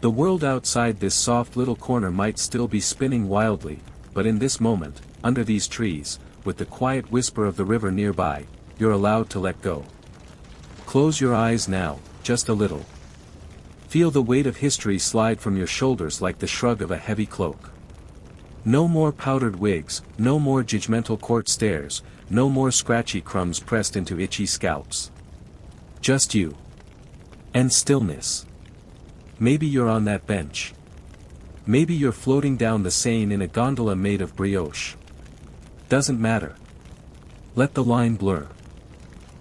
The world outside this soft little corner might still be spinning wildly, but in this moment, under these trees, with the quiet whisper of the river nearby, you're allowed to let go. Close your eyes now, just a little. Feel the weight of history slide from your shoulders like the shrug of a heavy cloak. No more powdered wigs, no more judgmental court stares, no more scratchy crumbs pressed into itchy scalps. Just you. And stillness. Maybe you're on that bench. Maybe you're floating down the Seine in a gondola made of brioche. Doesn't matter. Let the line blur.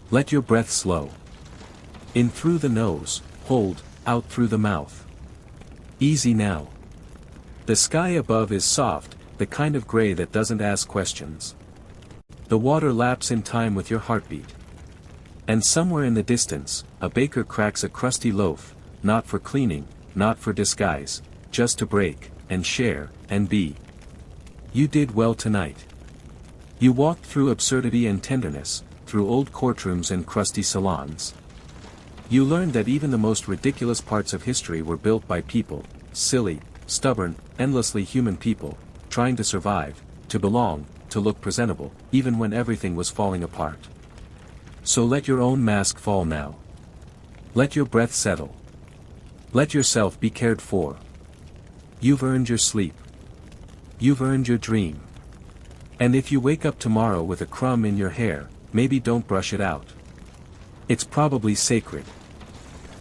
Let your breath slow. In through the nose, hold, out through the mouth. Easy now. The sky above is soft, the kind of gray that doesn't ask questions. The water laps in time with your heartbeat. And somewhere in the distance, a baker cracks a crusty loaf, not for cleaning, not for disguise, just to break, and share, and be. You did well tonight. You walked through absurdity and tenderness, through old courtrooms and crusty salons. You learned that even the most ridiculous parts of history were built by people, silly, stubborn, endlessly human people, trying to survive, to belong, to look presentable, even when everything was falling apart. So let your own mask fall now. Let your breath settle. Let yourself be cared for. You've earned your sleep. You've earned your dream. And if you wake up tomorrow with a crumb in your hair, maybe don't brush it out. It's probably sacred.